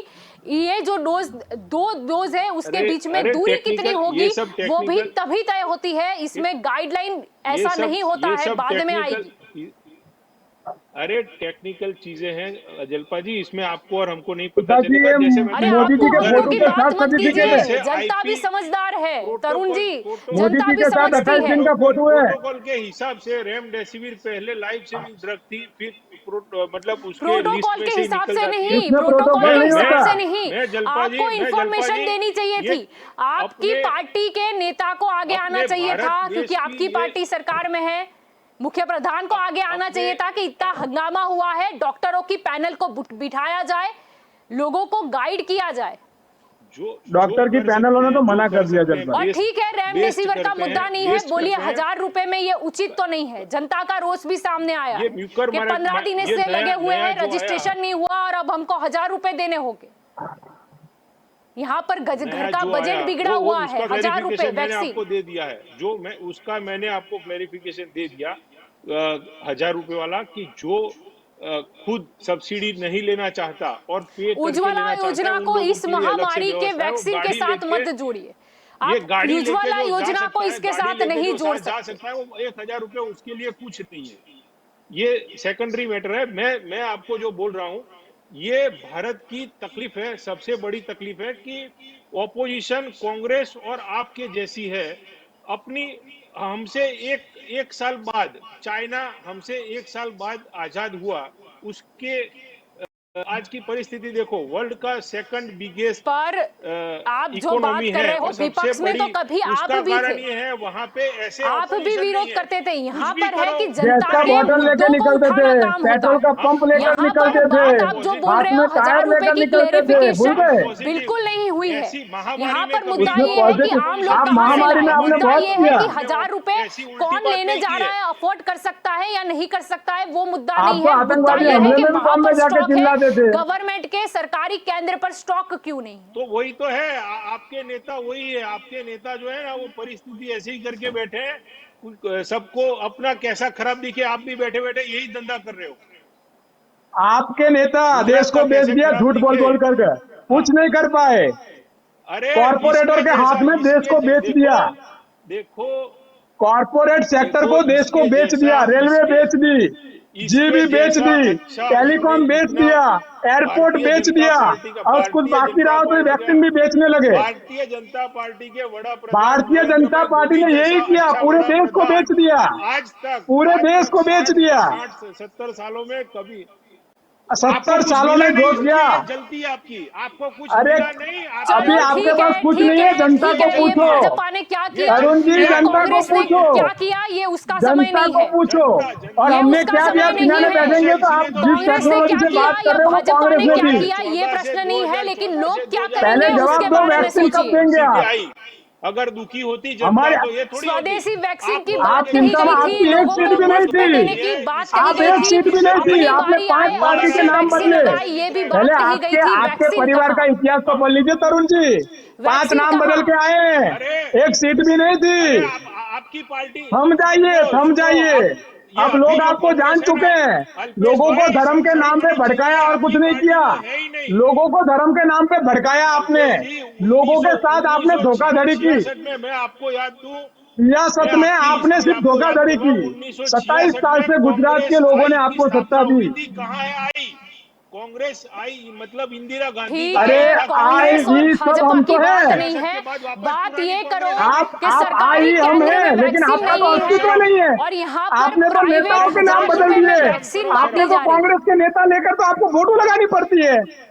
ये जो डोज, 2 डोज है उसके अरे बीच में अरे दूरी कितनी टेक्निकल, होगी ये सब वो भी टेक्निकल, तभी तय होती है। इसमें गाइडलाइन ऐसा नहीं होता ये है, सब बाद में टेक्निकल, आएगी। अरे टेक्निकल चीजें हैं जलपा जी, इसमें आपको और हमको नहीं पता पिताजी चलेगा। ये जैसे अरे मैंने मोदी आपको जी के हम घर लोग फोटो की के बात साथ मत सर्टिफिकेट है। कीजिए, जैसे जनता भी IP समझदार है तरुण जी, मोदी जनता जी भी के साथ समझती 28 है। दिन का फोटो है। प्रोटोकॉल के हिसाब से रेमडेसिविर पहले लाइफ सेविंग ड्रग थी, फिर मतलब उसके लिस्ट प्रोटोकॉल में के से ही हिसाब निकल से जाती है। नहीं, इसमें प्रोटोकॉल प्रोटोकॉल के नहीं हिसाब होता। से नहीं, मैं जलपा जी, आपको मैं जलपा इंफॉर्मेशन जी, देनी चाहिए ये थी। आपकी अपने पार्टी के नेता को आगे आना अपने चाहिए भारत था, देश क्योंकि की आपकी ये पार्टी सरकार में है। मुख्य प्रधान को आगे आना अपने चाहिए था कि इतना हंगामा हुआ है, डॉक्टरों की पैनल को बिठाया जाए, लोगों को गाइड किया जाए। जो डॉक्टर की कर पैनल सकते ने हैं, तो जो मना कर कर दिया सकते हैं, जलपा। और ठीक है, रेमडेसिविर का मुद्दा नहीं है, बोलिए करते हैं। 1,000 रुपए में ये उचित तो नहीं है। जनता का रोष भी सामने आया ये है म्यूकर कि 15 दिन ये से लगे हुए नया हैं, जो रजिस्ट्रेशन नहीं हुआ और अब हमको 1,000 रुपए देने होंगे। यहाँ पर घर का बजट बिगड़ा हुआ है। 1,000 रुपए मैंने वैक्सीन, आपको दे दिया है, जो मैं उसका मैंने आपको क्लेरिफिकेशन दे दिया 1,000 रुपए वाला, कि जो खुद सब्सिडी नहीं लेना चाहता और पे करके उज्ज्वला लेना चाहता है, योजना उन को लोगों इस के लिए अलग से महामारी के व्यवस्था है। वो वैक्सीन के गाड़ी साथ लेके- मत जोड़िए। ये आप गाड़ी लेके उज्ज्वला जो जा योजना को सकता है, इसके गाड़ी साथ लेके नहीं जो जोड़ जा सकते। सकता है, वो 1,000 रुपए उसके लिए कुछ नहीं है। ये सेकेंडरी मैटर है। मैं आपको जो बोल रहा हूं, ये भारत की तकलीफ है, सबसे बड़ी तकलीफ है कि ऑपोजिशन कांग्रेस और आपके जैसी है। अपनी हमसे एक साल बाद, चाइना हमसे 1 साल बाद आजाद हुआ, उसके आज की परिस्थिति देखो, वर्ल्ड का सेकंड बिगेस्ट पर आप जो बात इकोनॉमी कर है रहे हो, और सबसे विपक्ष में बड़ी, तो कभी आप उसका भी कारण थे, ये है वहां पे ऐसे आप भी opposition विरोध नहीं है। करते थे। यहाँ कुछ भी पर है करो, कि गैस जनता का के बॉटल लेके मुद्दों को निकलते थे, उठाना काम होता पेट्रोल है। का पंप लेकर यहाँ निकलते पर थे, बात आप जो बोल हाथ रहे में हो 1000 टायर रुपए लेकर की निकलते थे, भूल क्लेरिफिकेशन गए? बिल्कुल नहीं हुई है। ऐसी महामारी यहाँ में पर कभी मुद्दा उसमें ये है कि पॉजिटिव, आम लोग आप कहाँ से महामारी लाए। में आपने मुद्दा बहुत ये है किया। कि 1000 रुपए ऐसी उल्टी कौन बात लेने नहीं जा की रहा है। है, अफोर्ड कर सकता है या नहीं कर सकता है, वो मुद्दा आप नहीं तो है। मुद्दा आतंकवादी ये है हमले कि में भी वहां बॉम्बे पर जाके स्टॉक है, चिल्लाते थे। गवर्नमेंट के सरकारी केंद्र पर स्टॉक क्यों नहीं है। तो वही तो है, आपके नेता वही है। आपके नेता जो है ना, वो परिस्थिति ऐसे ही करके बैठे हैं, सबको अपना कैसा खराब दिखे, आप भी बैठे बैठे यही धंधा कर रहे हो। आपके नेता देश गुजरात को का बेच कैसे दिया, खराब झूठ बोल दिखे। बोल करके हाँ, कुछ नहीं कर पाए। अरे कॉर्पोरेटर के हाथ में देश को बेच दिया, देखो कॉर्पोरेट सेक्टर देखो को देश को इसके बेच जैसा, दिया, रेलवे बेच दी, इसके जीबी बेच जैसा दी, अच्छा उन्होंने टेलीकॉम बेच इतना दिया, एयरपोर्ट भारतीय बेच जनता दिया, पार्टी का और कुछ बाकी रहा तो वैक्सीन भी बेचने लगे। भारतीय जनता पार्टी के वड़ा प्रधान भारतीय नरेंद्र जनता भाई पार्टी मोदी ने यही जैसा किया, अच्छा पूरे वड़ा देश को प्रधान बेच दिया, पूरे आज देश तक को बेच दिया। 60-70 सालों में कभी 70 आपको कुछ सालों मिला में नहीं, घोष इसलिए दिया। ये जलती है आपकी। आपको कुछ अरे मिला नहीं, अभी चलो आपके ठीक पास है, कुछ ठीक नहीं है, है, जनता ठीक को है। ये पूछो। भाजपा ने क्या ये किया अरुण जी, या जनता को कांग्रेस ने पूछो, क्या किया, ये उसका समय जनता नहीं को है। पूछो। और ये हमने उसका क्या दिया, समय नहीं खिलाने है। बैठेंगे तो आप जिस कांग्रेस ने टेक्नोलॉजी क्या से किया बात कर या रहे हो वो भाजपा कांग्रेस ने ने क्या दी। किया, ये 2014 प्रश्न से नहीं है, लेकिन 2014 लोग से क्या 2014 पहले करेंगे जवाब उसके दो, बारे में वैक्सीन कब सोचिए। देंगे आप? सीपीआई अगर दुखी होती जनता हमारे तो ये थोड़ी होती। स्वदेशी वैक्सीन की आप बात आप लोगों के कही चिंता नीचे में, गई जो थी, आपकी एक लोगों सीट को भी नहीं मुफ्त में देने की थी, बात कही आप गई एक थी। सीट भी नहीं थी, अपनी आपने बारी 5 आए और पार्टी के उससे नाम वैक्सीन बदले। लगाई, ये भी बात पहले कही गई थी। आपके वैक्सीन परिवार का कहाँ? इतिहास तो बोल लीजिए तरुण जी, 5 वैक्सीन नाम कहाँ? बदल के आए हैं, अरे एक सीट भी नहीं थी। अरे आपकी पार्टी थम जाइए, थम सुनो, जाइए। ये अब अभी लोग जो आपको जान कांग्रेस है ना, चुके हैं। अल्पेश लोगों को भाई, धर्म के नाम पे सड़क भड़काया और कुछ आपकी नहीं पार्टी किया। तो है ही नहीं। लोगों को धर्म के नाम पे भड़काया आपने, अल्पेश जी, लोगों के साथ आपने धोखाधड़ी की। 1966 में, मैं आपको याद दूं, मैं सियासत में आपकी आपने हिस्ट्री सिर्फ आपको याद धोखाधड़ी की। करवाऊं। 27 1966 साल में से गुजरात के कांग्रेस लोगों ने आई की आपको सत्ता स्थापना दी। हुई थी। कहाँ है आई कांग्रेस? आई मतलब इंदिरा गांधी ठीक का अरे है, था। कांग्रेस और आएगी सब, भाजपा हम की तो बात है। नहीं है। 1966 के बाद वापस बात पुरानी ये करो कांग्रेस आ गई। कि आप सरकारी आई हम केंद्र हैं, में लेकिन वैक्सीन आपका तो नहीं अस्तित्व है नहीं है। और यहाँ पर आपने तो प्राइवेट नेताओं के नाम 1000 बदल रुपए में दिए। वैक्सीन आपने बांटी तो जा रही है। कांग्रेस के नेता लेकर तो आपको फोटो लगानी पड़ती है।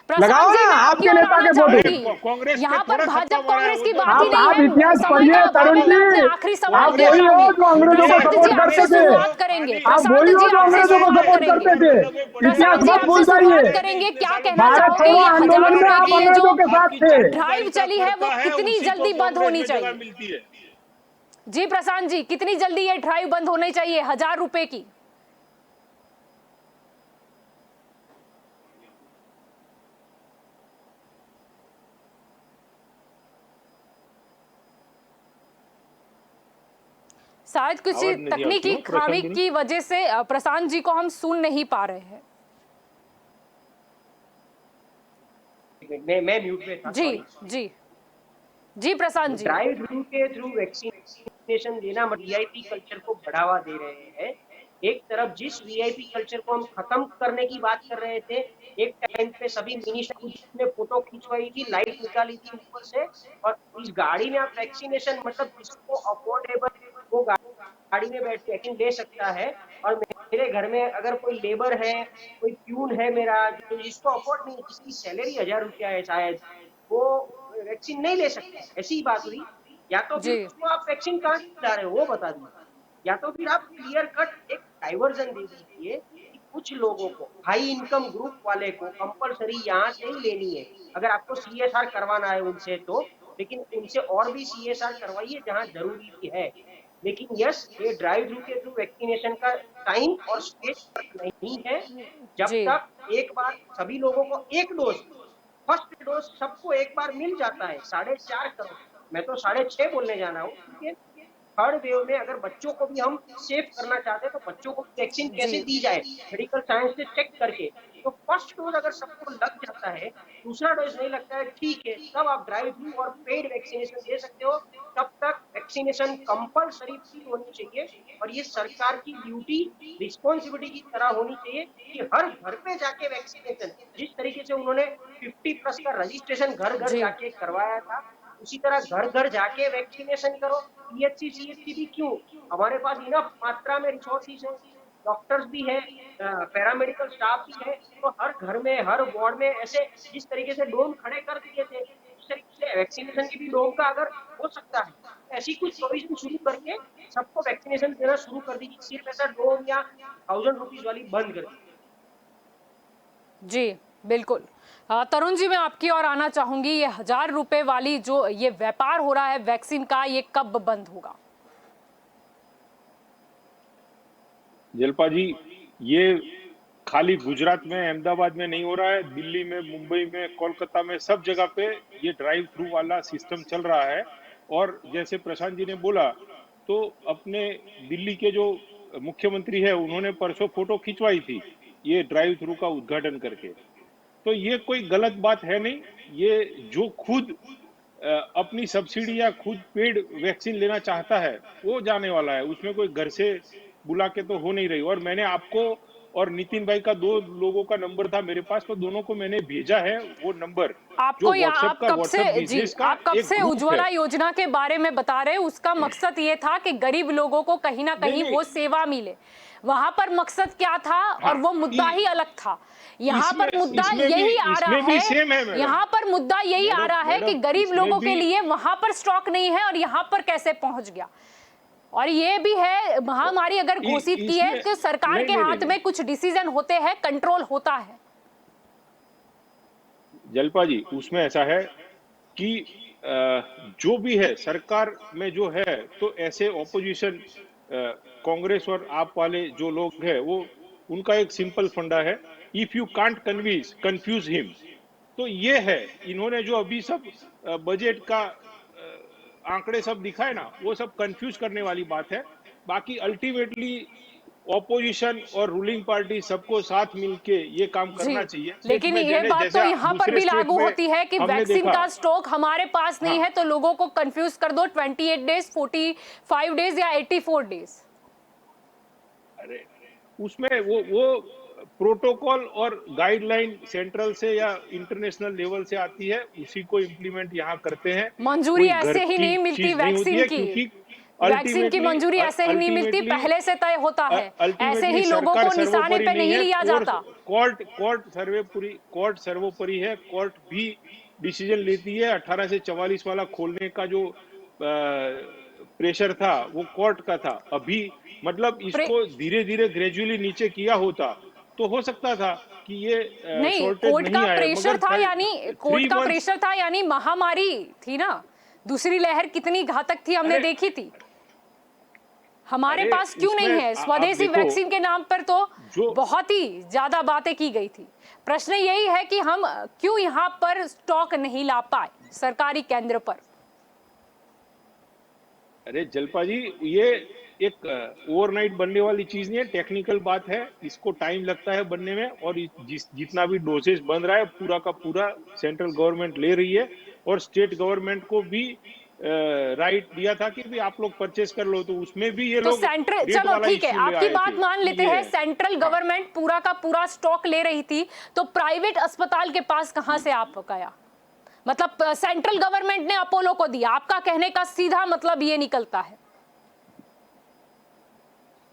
प्रशांत लगाओ जी, ना मैं आपकी आपके ओर नेता आना के फोटो। चाहूंगी। कांग्रेस पे यहाँ पर थोड़ा भाजपा थप्पा मारा है, कांग्रेस वो की तो बात ही नहीं आप है। इतिहास समय पढ़िए का अभाव तरुण है, मैं आपसे जी, आखिरी सवाल आप देना वही हो चाहूंगी। जो अंग्रेजों को प्रशांत जी, सपोर्ट आपसे करते थे। शुरुआत करेंगे। आप प्रशांत वही हो जी, जो आपसे अंग्रेजों को शुरुआत सपोर्ट करेंगे। करते थे। प्रशांत इतिहास जी, मत आपसे भूल शुरुआत जाइए। करेंगे। क्या कहना भारत चाहोगे, छोड़ो ये 1000 आंदोलन में रुपए आप की ये जो अंग्रेजों के साथ थे। ड्राइव चली है, वो कितनी जल्दी बंद होनी चाहिए? मिलती है। जी प्रशांत जी, कितनी जल्दी ये ड्राइव बंद होनी चाहिए 1000 रुपए की? शायद कुछ आवाज नहीं आती तकनीकी हो, प्रशांत खामी जी? की वजह से प्रशांत जी को हम सुन नहीं पा रहे हैं। मैं म्यूट में था, जी sorry। जी जी प्रशांत जी। ड्राइव थ्रू के थ्रू वैक्सीनेशन देना वीआईपी कल्चर को बढ़ावा दे रहे हैं। एक तरफ जिस वीआईपी कल्चर को हम खत्म करने की बात कर रहे थे, एक टाइम पे सभी मिनिस्टर ने फोटो खिंचवाई थी, लाइट निकाली थी ऊपर से, और इस गाड़ी में आप वैक्सीनेशन मतलब जिसको अफोर्डेबल वो गाड़ी में बैठ के वैक्सीन ले सकता है। और मेरे घर में अगर कोई लेबर है, कोई प्यून है मेरा, जो जिसको अफोर्ड नहीं, जिसकी सैलरी 1000 रुपया है शायद, वो वैक्सीन नहीं ले सकता। ऐसी ही बात हुई। या तो फिर जी। उसको आप वैक्सीन कहाँ जा रहे हो वो बता दीजिए, या तो फिर आप क्लियर कट एक डाइवर्जन दे दीजिए कि कुछ लोगों को, हाई इनकम ग्रुप वाले को कंपलसरी यहाँ से ही लेनी है। अगर आपको सीएसआर करवाना है उनसे तो, लेकिन उनसे और भी सीएसआर करवाइए जहाँ जरूरी भी है। लेकिन यस, ये ड्राइव थ्रू के थ्रू वैक्सीनेशन का टाइम और स्टेज नहीं है। जब जी। तक एक बार सभी लोगों को एक डोज, फर्स्ट डोज सबको एक बार मिल जाता है, 4.5 करोड़, मैं तो 6.5 बोलने जाना हूँ, ठीक है। थर्ड वेव में अगर बच्चों को भी हम सेफ करना चाहते हैं तो बच्चों को वैक्सीन कैसे जी दी जाए, मेडिकल साइंस से चेक करके। तो फर्स्ट डोज अगर सबको लग जाता है, दूसरा डोज नहीं लगता है, ठीक है, तब आप ड्राइव थ्रू और पेड वैक्सीनेशन दे सकते हो। तब तक वैक्सीनेशन कंपलसरी फ्री होनी चाहिए और ये सरकार की ड्यूटी, रिस्पॉन्सिबिलिटी की तरह होनी चाहिए कि हर घर पे जाके वैक्सीनेशन, जिस तरीके से उन्होंने 50+ का रजिस्ट्रेशन घर घर जी जाके करवाया था, उसी तरह घर घर जाके वैक्सीनेशन करो। पीएचसी सीएचसी भी क्यों, हमारे पास इनफ मात्रा में रिसोर्सेज है, डॉक्टर्स भी है, पैरामेडिकल स्टाफ भी है। तो हर घर में, हर वार्ड में ऐसे जिस तरीके से डोम खड़े कर दिए थे, उस तरीके से वैक्सीनेशन की भी डोम का अगर हो सकता है, ऐसी कुछ प्रोविजन शुरू करके सबको वैक्सीनेशन देना शुरू कर दीजिए। सिर्फ ऐसा डोम या 1000 रुपीज वाली बंद कर दीजिए। जी बिल्कुल। तरुण जी, मैं आपकी ओर आना चाहूंगी। ये 1000 रुपए वाली जो ये व्यापार हो रहा है वैक्सीन का, ये कब बंद होगा? जलपा जी, ये खाली गुजरात में, अहमदाबाद में नहीं हो रहा है, दिल्ली में, मुंबई में, कोलकाता में, सब जगह पे ये ड्राइव थ्रू वाला सिस्टम चल रहा है। और जैसे प्रशांत जी ने बोला, तो अपने दिल्ली के जो मुख्यमंत्री है, उन्होंने परसों फोटो खिंचवाई थी ये ड्राइव थ्रू का उद्घाटन करके। तो ये कोई गलत बात है नहीं। ये जो खुद अपनी सब्सिडी या खुद पेड वैक्सीन लेना चाहता है वो जाने वाला है, उसमें कोई घर से बुला के तो हो नहीं रही। और मैंने आपको और नितिन भाई का 2 लोगों का नंबर था मेरे पास, तो दोनों को मैंने भेजा है वो नंबर। आपको जो आप कब से बिजनेस का आप कब एक से ग्रुप उज्ज्वला है। योजना के बारे में बता रहे हैं? उसका मकसद ये था कि गरीब लोगों को कहीं ना कहीं नहीं, वो सेवा मिले। वहां पर मकसद क्या था? और वो मुद्दा ही अलग था। यहाँ पर मुद्दा यही आ रहा है, यहाँ पर मुद्दा यही आ रहा है कि गरीब लोगों के लिए वहां पर स्टॉक नहीं है और यहाँ पर कैसे पहुंच गया। और ये भी है, महामारी अगर घोषित की है तो सरकार के हाथ में कुछ डिसीजन होते हैं, कंट्रोल होता है। जलपा जी, उसमें ऐसा है कि जो भी है सरकार में जो है, तो ऐसे ऑपोजिशन कांग्रेस और आप वाले जो लोग हैं, वो उनका एक सिंपल फंडा है, if you can't confuse him. तो ये है, इन्होंने जो अभी सब बजट का आंकड़े सब दिखाए ना, वो सब कंफ्यूज करने वाली बात है। बाकी अल्टीमेटली ऑपोजिशन और रूलिंग पार्टी सबको साथ मिलके ये काम करना चाहिए। लेकिन ये बात तो यहाँ पर भी लागू होती है कि वैक्सीन का स्टॉक हमारे पास नहीं है तो लोगों को कंफ्यूज कर दो 28 डेज, 45 डेज या 84 डेज। अरे उसमें वो प्रोटोकॉल और गाइडलाइन सेंट्रल से या इंटरनेशनल लेवल से आती है, उसी को इम्प्लीमेंट यहाँ करते हैं। मंजूरी ऐसे ही नहीं मिलती वैक्सीन की, वैक्सीन की मंजूरी ऐसे ही नहीं मिलती, पहले से तय होता है। ऐसे ही लोगों को निशाने पे नहीं लिया जाता। कोर्ट सर्वोपरि है। कोर्ट भी डिसीजन लेती है। 18 से 44 वाला खोलने का जो प्रेशर था वो कोर्ट का था। अभी मतलब इसको धीरे धीरे ग्रेजुअली नीचे किया होता तो हो सकता था कि ये नहीं, कोर्ट का प्रेशर था, यानी कोर्ट का प्रेशर था, यानी महामारी थी ना, दूसरी लहर कितनी घातक थी हमने देखी थी। हमारे पास क्यों नहीं है? स्वदेशी वैक्सीन के नाम पर तो बहुत ही ज्यादा बातें की गई थी। प्रश्न यही है कि हम क्यों यहाँ पर स्टॉक नहीं ला पाए सरकारी केंद्र पर। अरे जलपा जी, ये एक ओवरनाइट बनने वाली चीज नहीं है, टेक्निकल बात है, इसको टाइम लगता है बनने में। और जितना भी डोसेज बन रहा है पूरा का पूरा सेंट्रल गवर्नमेंट ले रही है, और स्टेट गवर्नमेंट को भी राइट दिया था कि भी आप लोग परचेस कर लो, तो उसमें भी ये तो लोग सेंट्रल, चलो ठीक है, आपकी बात मान लेते हैं, सेंट्रल गवर्नमेंट पूरा का पूरा स्टॉक ले रही थी, तो प्राइवेट अस्पताल के पास कहां से आप गया? मतलब सेंट्रल गवर्नमेंट ने अपोलो को दिया, आपका कहने का सीधा मतलब ये निकलता है।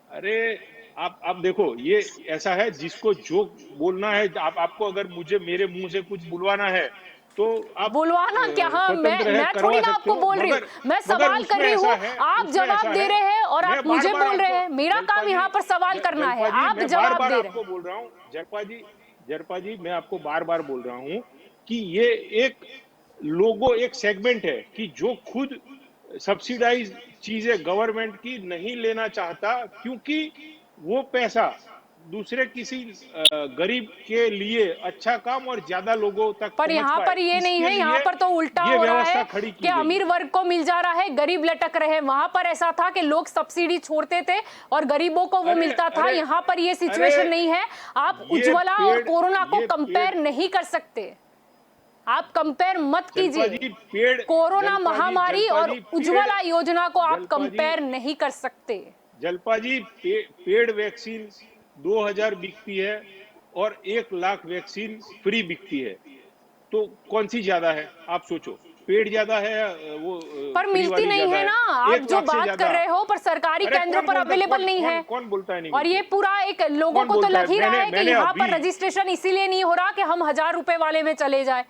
अरे आप देखो, ये ऐसा है, जिसको जो बोलना है, आपको अगर मुझे मेरे मुंह से कुछ बुलवाना है तो आप बुलवाना क्या? हाँ, मैं थोड़ी ना आपको बोल रही हूँ, मैं सवाल कर रही हूँ, आप जवाब दे रहे हैं और आप मुझे बोल रहे हैं। मेरा काम यहाँ पर सवाल करना है, आप जवाब दे रहे हैं। बोल रहा हूँ जरपा जी, मैं आपको बार बार बोल रहा हूँ कि ये एक सेगमेंट है कि जो खुद सब्सिडाइज चीजें गवर्नमेंट की नहीं लेना चाहता, क्योंकि वो पैसा दूसरे किसी गरीब के लिए अच्छा काम और ज्यादा लोगों तक पर पहुंच यहाँ पाए, पर ये नहीं इसके है, यहाँ लिए पर तो उल्टा ये हो रहा व्यवस्था है खड़ी की कि गई। अमीर वर्ग को मिल जा रहा है, गरीब लटक रहे हैं। वहां पर ऐसा था कि लोग सब्सिडी छोड़ते थे और गरीबों को वो अरे, मिलता था। अरे, यहाँ पर ये सिचुएशन अरे, नहीं है। आप ये उज्ज्वला और पेड़- कोरोना को ये कंपेयर पेड़- नहीं कर सकते। आप कंपेयर मत कीजिए। जलपा जी, पेड़ कोरोना जलपा जी, महामारी जलपा और जी, उज्ज्वला योजना को आप जलपा जी, कंपेयर नहीं कर सकते। जलपा जी, पेड वैक्सीन 2000 बिकती है और 1 लाख वैक्सीन फ्री बिकती है, तो कौन सी ज्यादा है? आप सोचो, पेड ज्यादा है वो पर फ्री मिलती वाली नहीं ज्यादा है ना। आप 1 जो लाख से बात ज्यादा। कर रहे हो पर सरकारी अरे केंद्रों पर अवेलेबल नहीं है। कौन बोलता है नहीं और ये मिलती? पूरा एक लोगों कौन को तो बोलता लग ही रहा है कि मैंने यहाँ पर अभी- रजिस्ट्रेशन इसीलिए नहीं हो रहा कि हम 1000 रुपए वाले में चले जाए।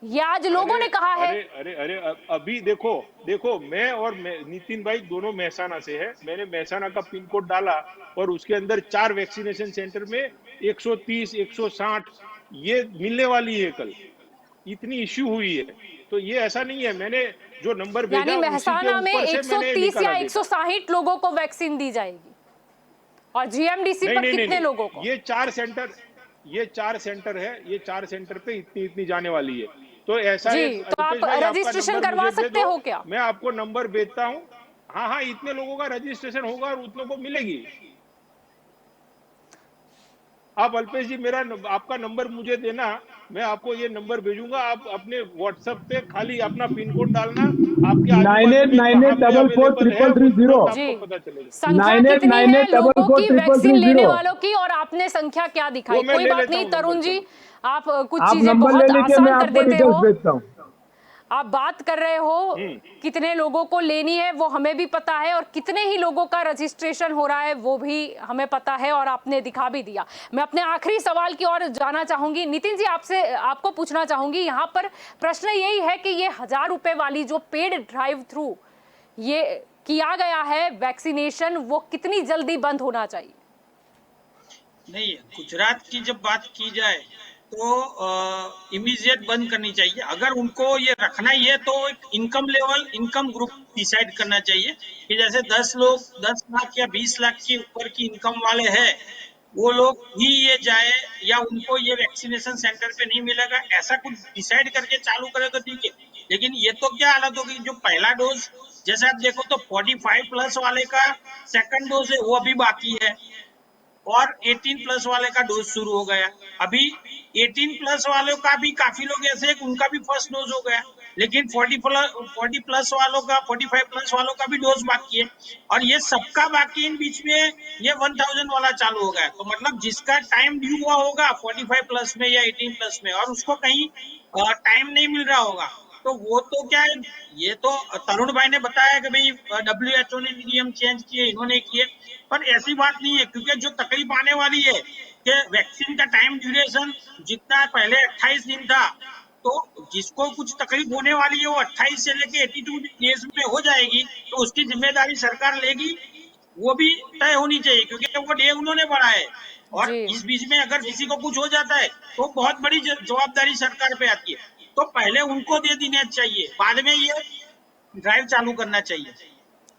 ये आज लोगों ने कहा है। अरे अभी देखो मैं और नितिन भाई दोनों मेहसाना से है। मैंने मेहसाना का पिन कोड डाला और उसके अंदर 4 वैक्सीनेशन सेंटर में 130 160 ये मिलने वाली है कल। इतनी इश्यू हुई है, तो ये ऐसा नहीं है। मैंने जो नंबर भेजा यानी उसी के मेहसाना में ऊपर से मैंने 130 निकाला या डेटा। 160 लोगों को वैक्सीन दी जाएगी और जीएमडीसी पर कितने लोगों को? ये 4 सेंटर है। ये 4 सेंटर पे इतनी जाने वाली है। तो ऐसा जी, है, तो आप अल्पेश भाई, आपका रजिस्ट्रेशन नंबर करवा मुझे दे सकते दो, हो क्या? मैं आपको नंबर भेजता हूँ। हाँ, इतने लोगों का रजिस्ट्रेशन होगा और उतनों को मिलेगी। आप अल्पेश जी आपका नंबर मुझे देना, मैं आपको ये नंबर भेजूंगा। आप अपने व्हाट्सएप पे खाली अपना पिन कोड डालना, आपके आजू-बाजू में कहाँ पे अवेलेबल है वो तुरंत जी, आपको पता चलेगा। संख्या कितनी है लोगों की वैक्सीन लेने वालों की, और आपने संख्या क्या दिखाई? वो मैं कोई ले बात लेता नहीं हूँ तरुण नंबर, जी, चलो। आप कुछ आप चीजें नंबर ले बहुत लीजिए, मैं आसान कर आपको देते डिटेल्स हो। भेजता हूँ। आप बात कर रहे हो कितने लोगों को लेनी है वो हमें भी पता है, और कितने ही लोगों का रजिस्ट्रेशन हो रहा है वो भी हमें पता है, और आपने दिखा भी दिया। मैं अपने आखिरी सवाल की ओर जाना चाहूंगी। नितिन जी, आपको पूछना चाहूंगी, यहाँ पर प्रश्न यही है कि ये 1000 रुपए वाली जो पेड ड्राइव थ्रू ये किया गया है वैक्सीनेशन, वो कितनी जल्दी बंद होना चाहिए? नहीं, गुजरात की जब बात की जाए तो इमीडिएट बंद करनी चाहिए। अगर उनको ये रखना ही है तो एक इनकम ग्रुप डिसाइड करना चाहिए कि जैसे 10 लाख या 20 लाख के ऊपर की इनकम वाले हैं, वो लोग ही ये जाए, या उनको ये वैक्सीनेशन सेंटर पे नहीं मिलेगा, ऐसा कुछ डिसाइड करके चालू करे तो ठीक है। लेकिन ये तो क्या हालत होगी, जो पहला डोज, जैसे आप देखो तो 45 प्लस वाले का सेकंड डोज है वो अभी बाकी है, और 18 प्लस वाले का डोज शुरू हो गया। अभी 18 प्लस वालों का भी काफी लोग ऐसे हैं उनका भी फर्स्ट डोज हो गया, लेकिन 40 प्लस वालों का, 45 प्लस वालों का भी डोज बाकी है, और ये सबका बाकी इन बीच में ये 1000 वाला चालू हो गया। तो मतलब जिसका टाइम ड्यू हुआ होगा 45 प्लस में या 18 प्लस में, और उसको कहीं टाइम नहीं मिल रहा होगा, तो वो तो क्या है, ये तो तरुण भाई ने बताया कि भाई WHO ने नियम चेंज किए, इन्होंने किए, पर ऐसी बात नहीं है। क्योंकि जो तकलीफ आने वाली है कि वैक्सीन का टाइम ड्यूरेशन जितना पहले 28 दिन था, तो जिसको कुछ तकलीफ होने वाली है वो 28 से लेके 82 डेज में हो जाएगी, तो उसकी जिम्मेदारी सरकार लेगी, वो भी तय होनी चाहिए, क्योंकि वो डे उन्होंने बढ़ा है। और जी। इस बीच में अगर किसी को कुछ हो जाता है तो बहुत बड़ी जवाबदारी सरकार पे आती है, तो पहले उनको दे देना चाहिए, बाद में ये ड्राइव चालू करना चाहिए।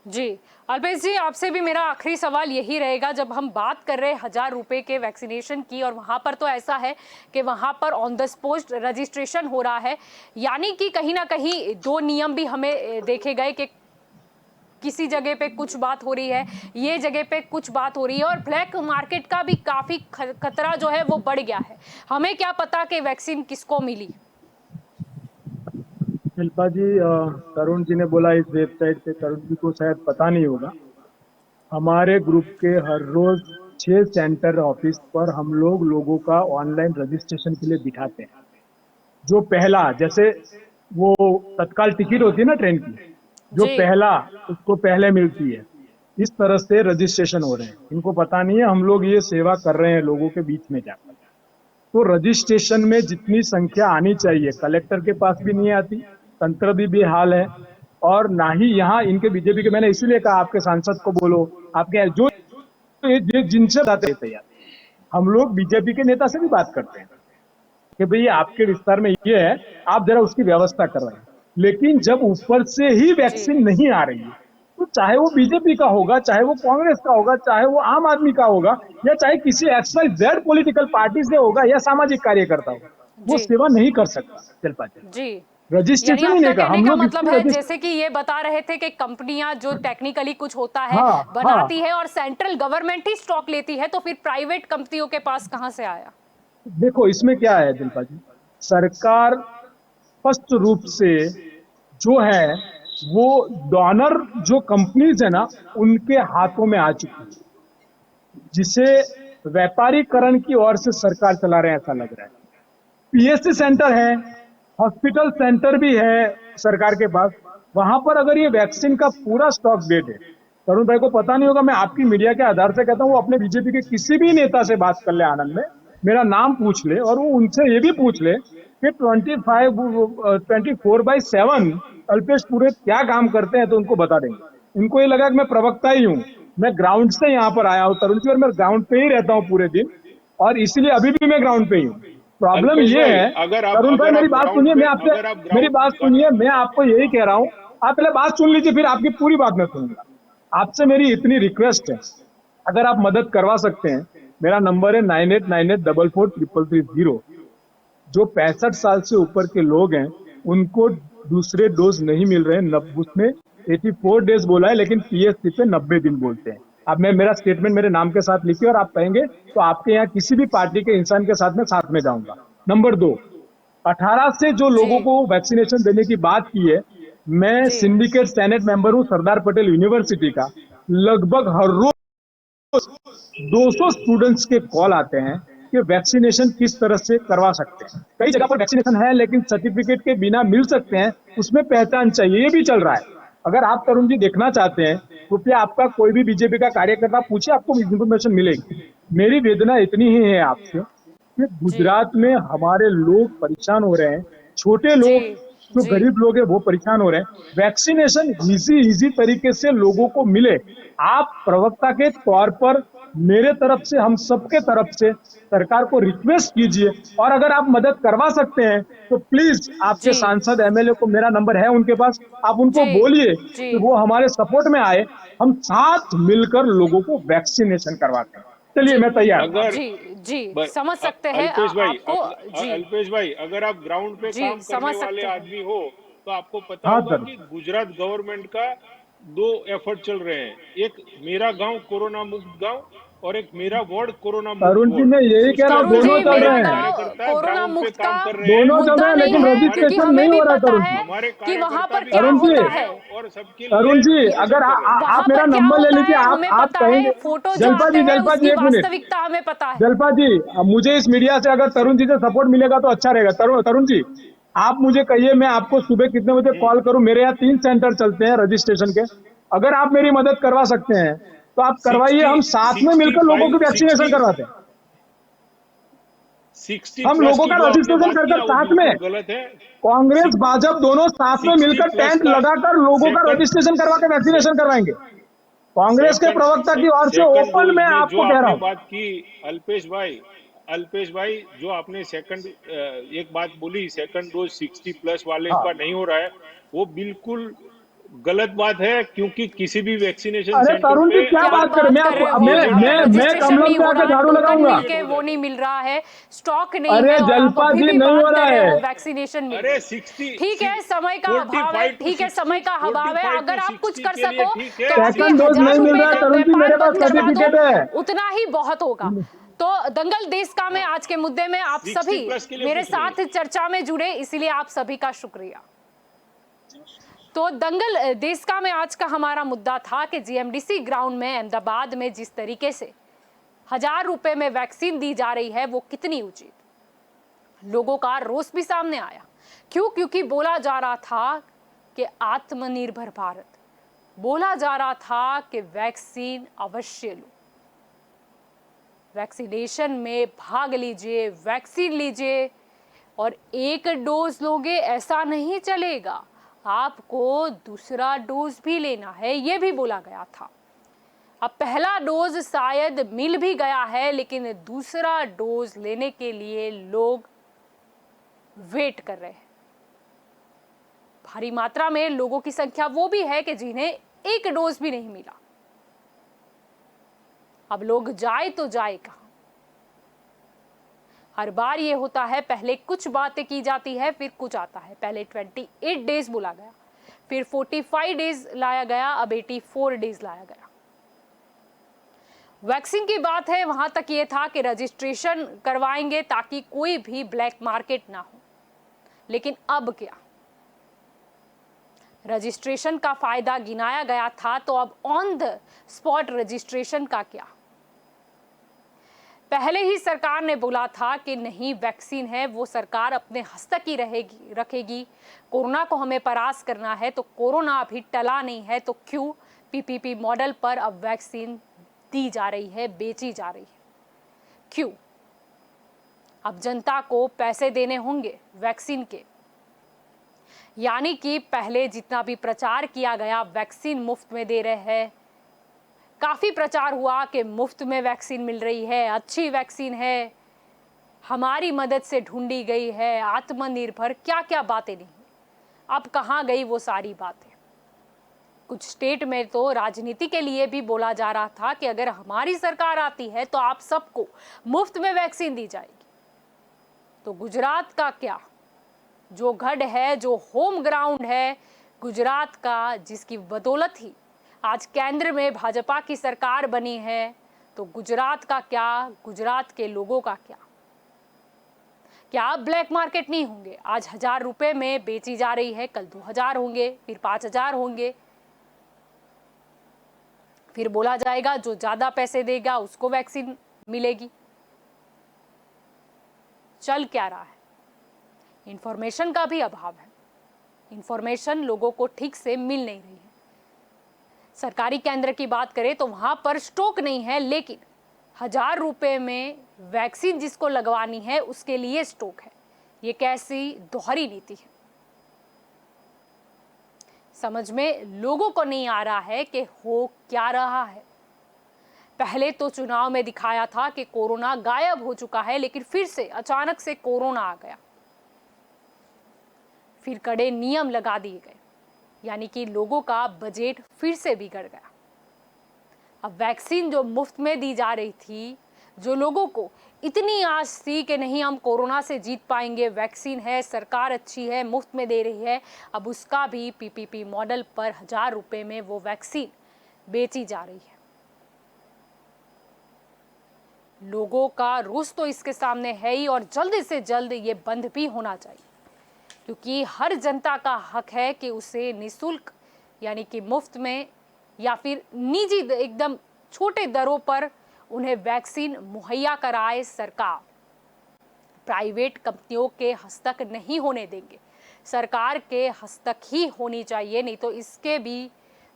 जी, अल्पेश जी, आपसे भी मेरा आखिरी सवाल यही रहेगा। जब हम बात कर रहे हैं 1000 रुपए के वैक्सीनेशन की, और वहां पर तो ऐसा है कि वहां पर ऑन द स्पॉट रजिस्ट्रेशन हो रहा है, यानी कि कहीं ना कहीं दो नियम भी हमें देखे गए कि किसी जगह पे कुछ बात हो रही है, ये जगह पे कुछ बात हो रही है, और ब्लैक मार्केट का भी काफी खतरा जो है वो बढ़ गया है। हमें क्या पता कि वैक्सीन किसको मिली? शिल्पा जी, तरुण जी ने बोला इस वेबसाइट पे, तरुण जी को शायद पता नहीं होगा, हमारे ग्रुप के हर रोज 6 सेंटर ऑफिस पर हम लोगों का ऑनलाइन रजिस्ट्रेशन के लिए बिठाते हैं। जो पहला, जैसे वो तत्काल टिकट होती है ना ट्रेन की, जो पहला उसको पहले मिलती है, इस तरह से रजिस्ट्रेशन हो रहे हैं। इनको पता नहीं है हम लोग ये सेवा कर रहे हैं लोगों के बीच में जाकर। तो रजिस्ट्रेशन में जितनी संख्या आनी चाहिए कलेक्टर के पास भी नहीं आती, तंत्र भी बेहाल है, और ना ही यहाँ इनके बीजेपी के, मैंने इसीलिए कहा आपके सांसद को बोलो, आपके जो जिनसे बताते हैं तैयार, हम लोग बीजेपी के नेता से भी बात करते हैं कि भाई आपके विस्तार में ये है, आप जरा उसकी व्यवस्था कर रहे हैं। लेकिन जब ऊपर से ही वैक्सीन नहीं आ रही है, तो चाहे वो बीजेपी का होगा, चाहे वो कांग्रेस का होगा, चाहे वो आम आदमी का होगा, या चाहे किसी XYZ पॉलिटिकल पार्टी से होगा या सामाजिक कार्यकर्ता होगा, वो जी सेवा नहीं कर सकता शिल्पा जी। जी। यानी रजिस्ट्रेशन ही आपका नहीं का, कहने हम का लोग मतलब इसलिए है, रजिस्टर, जैसे कि ये बता रहे थे कि कंपनियां जो टेक्निकली कुछ होता है हाँ बनाती हाँ, है और सेंट्रल गवर्नमेंट ही स्टॉक लेती है, तो फिर प्राइवेट कंपनियों के पास कहां से आया? देखो इसमें क्या है शिल्पा जी, सरकार स्पष्ट रूप से जो है वो डोनर जो कंपनीज है ना उनके हाथों में आ चुकी है, जिसे व्यापारीकरण की ओर से सरकार चला रहे हैं ऐसा लग रहा है। PSC सेंटर है, हॉस्पिटल सेंटर भी है सरकार के पास, वहां पर अगर ये वैक्सीन का पूरा स्टॉक दे दे, तरुण भाई को पता नहीं होगा, मैं आपकी मीडिया के आधार से कहता हूं, वो अपने बीजेपी के किसी भी नेता से बात कर ले आनंद में, मेरा नाम पूछ ले और वो उनसे ये भी पूछ ले कि 24/7 अल्पेश पुरोहित क्या काम करते हैं, तो उनको बता देंगे। इनको ये लगा कि मैं प्रवक्ता ही हूं, मैं ग्राउंड से यहाँ पर आया हूं तरुण जी, और मैं ग्राउंड पे ही रहता हूं पूरे दिन, और इसीलिए अभी भी मैं ग्राउंड पे ही हूँ। प्रॉब्लम अल्पेश ये भाई, है, अगर आप तरुण भाई अगर मेरी आप बात ग्राउंड सुनिए, पे मैं आपसे, अगर आप मेरी ग्राउंड बात सुनिए, मैं आपको यही कह रहा हूं, आप पहले बात सुन लीजिए फिर आपकी पूरी बात मैं सुनूंगा। आपसे मेरी इतनी रिक्वेस्ट है, अगर आप मदद करवा सकते हैं, मेरा नंबर है 9898443330। जो 65 साल से ऊपर के लोग हैं उनको दूसरे डोज नहीं मिल रहे हैं, उसमें 84 डेज बोला है, लेकिन PSC पे 90 दिन बोलते हैं। अब मैं मेरा स्टेटमेंट मेरे नाम के साथ लिखिए, और आप कहेंगे तो आपके यहाँ किसी भी पार्टी के इंसान के साथ में जाऊंगा। नंबर 2, 18 से जो जी लोगों को वैक्सीनेशन देने की बात की है, मैं जी सिंडिकेट सेनेट मेंबर हूं सरदार पटेल यूनिवर्सिटी का। लगभग हर रोज 200 स्टूडेंट्स के कॉल आते हैं कि वैक्सीनेशन किस तरह से करवा सकते हैं। कई जगह पर वैक्सीनेशन है लेकिन सर्टिफिकेट के बिना मिल सकते हैं, उसमें पहचान चाहिए, ये भी चल रहा है। अगर आप तरुण जी देखना चाहते हैं, कृपया आपका कोई भी बीजेपी का कार्यकर्ता पूछिए, आपको इन्फॉर्मेशन मिलेगी। मेरी वेदना इतनी ही है आपसे कि जी गुजरात में हमारे लोग परेशान हो रहे हैं, छोटे जी लोग, जो जी गरीब लोग हैं वो परेशान हो रहे हैं। वैक्सीनेशन इजी तरीके से लोगों को मिले। आप प्रवक्ता के तौर पर मेरे तरफ से, हम सबके तरफ से सरकार को रिक्वेस्ट कीजिए, और अगर आप मदद करवा सकते हैं तो प्लीज आपके जी सांसद MLA को, मेरा नंबर है उनके पास, आप उनको जी बोलिए जी कि वो हमारे सपोर्ट में आए, हम साथ मिलकर लोगों को वैक्सीनेशन करवाते हैं। चलिए जी मैं तैयार हूं। अगर जी जी समझ सकते हैं अल्पेश भाई, आपको। जी अल्पेश भाई, अगर आप ग्राउंड पे जी काम समझ करने वाले सकते हैं। आदमी हो तो आपको पता हाँ होगा सर, कि गुजरात गवर्नमेंट का 2 एफर्ट चल रहे हैं, एक मेरा गांव कोरोना मुक्त गांव और एक मेरा वार्ड कोरोना मुक्त तरुण जी वार्ड। मैं यही कह रहा उसके हूँ, तरुण अंदर दोनों जी, चल हमारे मेरा रहे जो हैं, गांव कार्यकर्ता है कोरोना ग्राउंड पे मुक्त का काम कर रहे हैं, दोनों चल मुद्दा रहे हैं, नहीं लेकिन है, क्योंकि रजिस्ट्रेशन हमें नहीं भी हो रहा है पता तरुण जी। है हमारे कि वहां कार्यकर्ता पर भी क्या काम तरुण जी, कर होता रहे है। हैं और सबके तरुण लिए जी, वैक्सीनेशन अगर कर रहे हैं। वहां आप मेरा पर क्या नंबर ले होता लीजिए, है आप हमें आप पता है, कहेंगे, फोटो जो आते हैं जलपा जी उसकी एक मिनट, वास्तविकता हमें पता है। जलपा जी, अब मुझे इस मीडिया से अगर तरुण जी से सपोर्ट मिलेगा तो अच्छा रहेगा। तरुण जी, आप मुझे कहिए, मैं आपको सुबह कितने बजे कॉल करूं? मेरे यहाँ 3 सेंटर चलते हैं रजिस्ट्रेशन के, अगर आप मेरी मदद करवा सकते हैं तो आप करवाइए, हम साथ में मिलकर लोगों की वैक्सीनेशन करवाते हैं। 60 हम प्लस लोगों की का जो आपने रजिस्ट्रेशन बात कर की कर ना वो साथ में, बिल्कुल गलत है। कांग्रेस भाजपा दोनों साथ में 60 मिलकर प्लस टेंट का लगाकर लोगों का सेकंड रजिस्ट्रेशन करवा के वैक्सीनेशन करवाएंगे। कांग्रेस के सेकंड प्रवक्ता की ओर से सेकंड ओपन डोज में में जो आपको कह रहा आपने हूं। बात की, अल्पेश भाई जो आपने सेकंड एक बात बोली, सेकंड डोज 60 प्लस वाले हाँ, का नहीं हो रहा है, वो बिल्कुल गलत बात है, क्योंकि किसी भी वैक्सीनेशन अरे सेंटर तरुण पे जी क्या क्या बात करें, बात मैं कर रहे आपको, हो, वहां पर मैं रजिस्ट्रेशन कमलम नहीं पे हो रहा आके है, झाड़ू टोकन लगाऊंगा। मिलके वो नहीं मिल रहा है, स्टॉक नहीं अरे है, और आप जलपा अभी जी भी नहीं हो बात रहा कर रहे है। हो वैक्सीनेशन अरे मिले। 60 ठीक है, समय का अभाव है, 45 टू ठीक है, 60, समय का अभाव है, 45 अगर टू आप कुछ 60 कर के लिए सको ठीक है। तो आप ये सेकंड डोज 1000 नहीं मिल रुपए रहा है का तरुण जी, व्यापार मेरे पास बंद करवा दो, सर्टिफिकेट है। उतना ही बहुत होगा। तो दंगल देश का में आज के मुद्दे में आप 60 सभी प्लस के लिए मेरे पूछ रहे साथ चर्चा में जुड़े, इसीलिए आप सभी का शुक्रिया। तो दंगल देशका में आज का हमारा मुद्दा था कि GMDC ग्राउंड में अहमदाबाद में जिस तरीके से 1000 रुपए में वैक्सीन दी जा रही है वो कितनी उचित। लोगों का रोष भी सामने आया। क्यों? क्योंकि बोला जा रहा था कि आत्मनिर्भर भारत, बोला जा रहा था कि वैक्सीन अवश्य लो, वैक्सीनेशन में भाग लीजिए, वैक्सीन लीजिए, और एक डोज लोगे ऐसा नहीं चलेगा, आपको दूसरा डोज भी लेना है, यह भी बोला गया था। अब पहला डोज शायद मिल भी गया है, लेकिन दूसरा डोज लेने के लिए लोग वेट कर रहे हैं। भारी मात्रा में लोगों की संख्या वो भी है कि जिन्हें एक डोज भी नहीं मिला। अब लोग जाए तो जाए कहां? हर बार ये होता है, पहले कुछ बातें की जाती है, फिर कुछ आता है। पहले 28 डेज बोला गया, फिर 45 डेज लाया गया, अब 84 डेज लाया गया। वैक्सीन की बात है, वहां तक ये था कि रजिस्ट्रेशन करवाएंगे ताकि कोई भी ब्लैक मार्केट ना हो। लेकिन अब क्या? रजिस्ट्रेशन का फायदा गिनाया गया था, तो अब ऑन द स्पॉट रजिस्ट्रेशन का क्या? पहले ही सरकार ने बोला था कि नहीं, वैक्सीन है वो सरकार अपने हस्तक ही रखेगी। कोरोना को हमें परास्त करना है, तो कोरोना अभी टला नहीं है, तो क्यों पीपीपी मॉडल पर अब वैक्सीन दी जा रही है, बेची जा रही है? क्यों? अब जनता को पैसे देने होंगे वैक्सीन के, यानी कि पहले जितना भी प्रचार किया गया वैक्सीन मुफ्त में दे रहे हैं, काफी प्रचार हुआ कि मुफ्त में वैक्सीन मिल रही है, अच्छी वैक्सीन है, हमारी मदद से ढूंढी गई है, आत्मनिर्भर, क्या क्या बातें नहीं। अब कहां गई वो सारी बातें? कुछ स्टेट में तो राजनीति के लिए भी बोला जा रहा था कि अगर हमारी सरकार आती है तो आप सबको मुफ्त में वैक्सीन दी जाएगी। तो गुजरात का क्या? जो गढ़ है, जो होम ग्राउंड है गुजरात का, जिसकी बदौलत ही आज केंद्र में भाजपा की सरकार बनी है, तो गुजरात का क्या? गुजरात के लोगों का क्या? क्या अब ब्लैक मार्केट नहीं होंगे? आज 1000 रुपए में बेची जा रही है, कल 2000 होंगे, फिर 5000 होंगे। फिर बोला जाएगा जो ज्यादा पैसे देगा उसको वैक्सीन मिलेगी। चल क्या रहा है? इंफॉर्मेशन का भी अभाव है। इंफॉर्मेशन लोगों को ठीक से मिल नहीं रही है। सरकारी केंद्र की बात करें तो वहां पर स्टॉक नहीं है, लेकिन 1000 रुपए में वैक्सीन जिसको लगवानी है उसके लिए स्टॉक है। ये कैसी दोहरी नीति है? समझ में लोगों को नहीं आ रहा है कि हो क्या रहा है। पहले तो चुनाव में दिखाया था कि कोरोना गायब हो चुका है, लेकिन फिर से अचानक से कोरोना आ गया। फिर कड़े नियम लगा दिए गए, यानी कि लोगों का बजट फिर से बिगड़ गया। अब वैक्सीन जो मुफ्त में दी जा रही थी, जो लोगों को इतनी आस थी कि नहीं हम कोरोना से जीत पाएंगे, वैक्सीन है, सरकार अच्छी है, मुफ्त में दे रही है, अब उसका भी पीपीपी मॉडल पर 1000 रुपए में वो वैक्सीन बेची जा रही है। लोगों का रोष तो इसके सामने है ही, और जल्द से जल्द ये बंद भी होना चाहिए, क्योंकि हर जनता का हक है कि उसे निःशुल्क यानी कि मुफ्त में या फिर निजी एकदम छोटे दरों पर उन्हें वैक्सीन मुहैया कराए सरकार। प्राइवेट कंपनियों के हस्तक नहीं होने देंगे, सरकार के हस्तक ही होनी चाहिए, नहीं तो इसके भी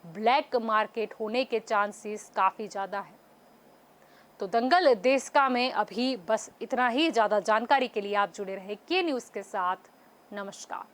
ब्लैक मार्केट होने के चांसेस काफ़ी ज़्यादा है। तो दंगल देश का में अभी बस इतना ही। ज़्यादा जानकारी के लिए आप जुड़े रहे के न्यूज़ के साथ। नमस्कार।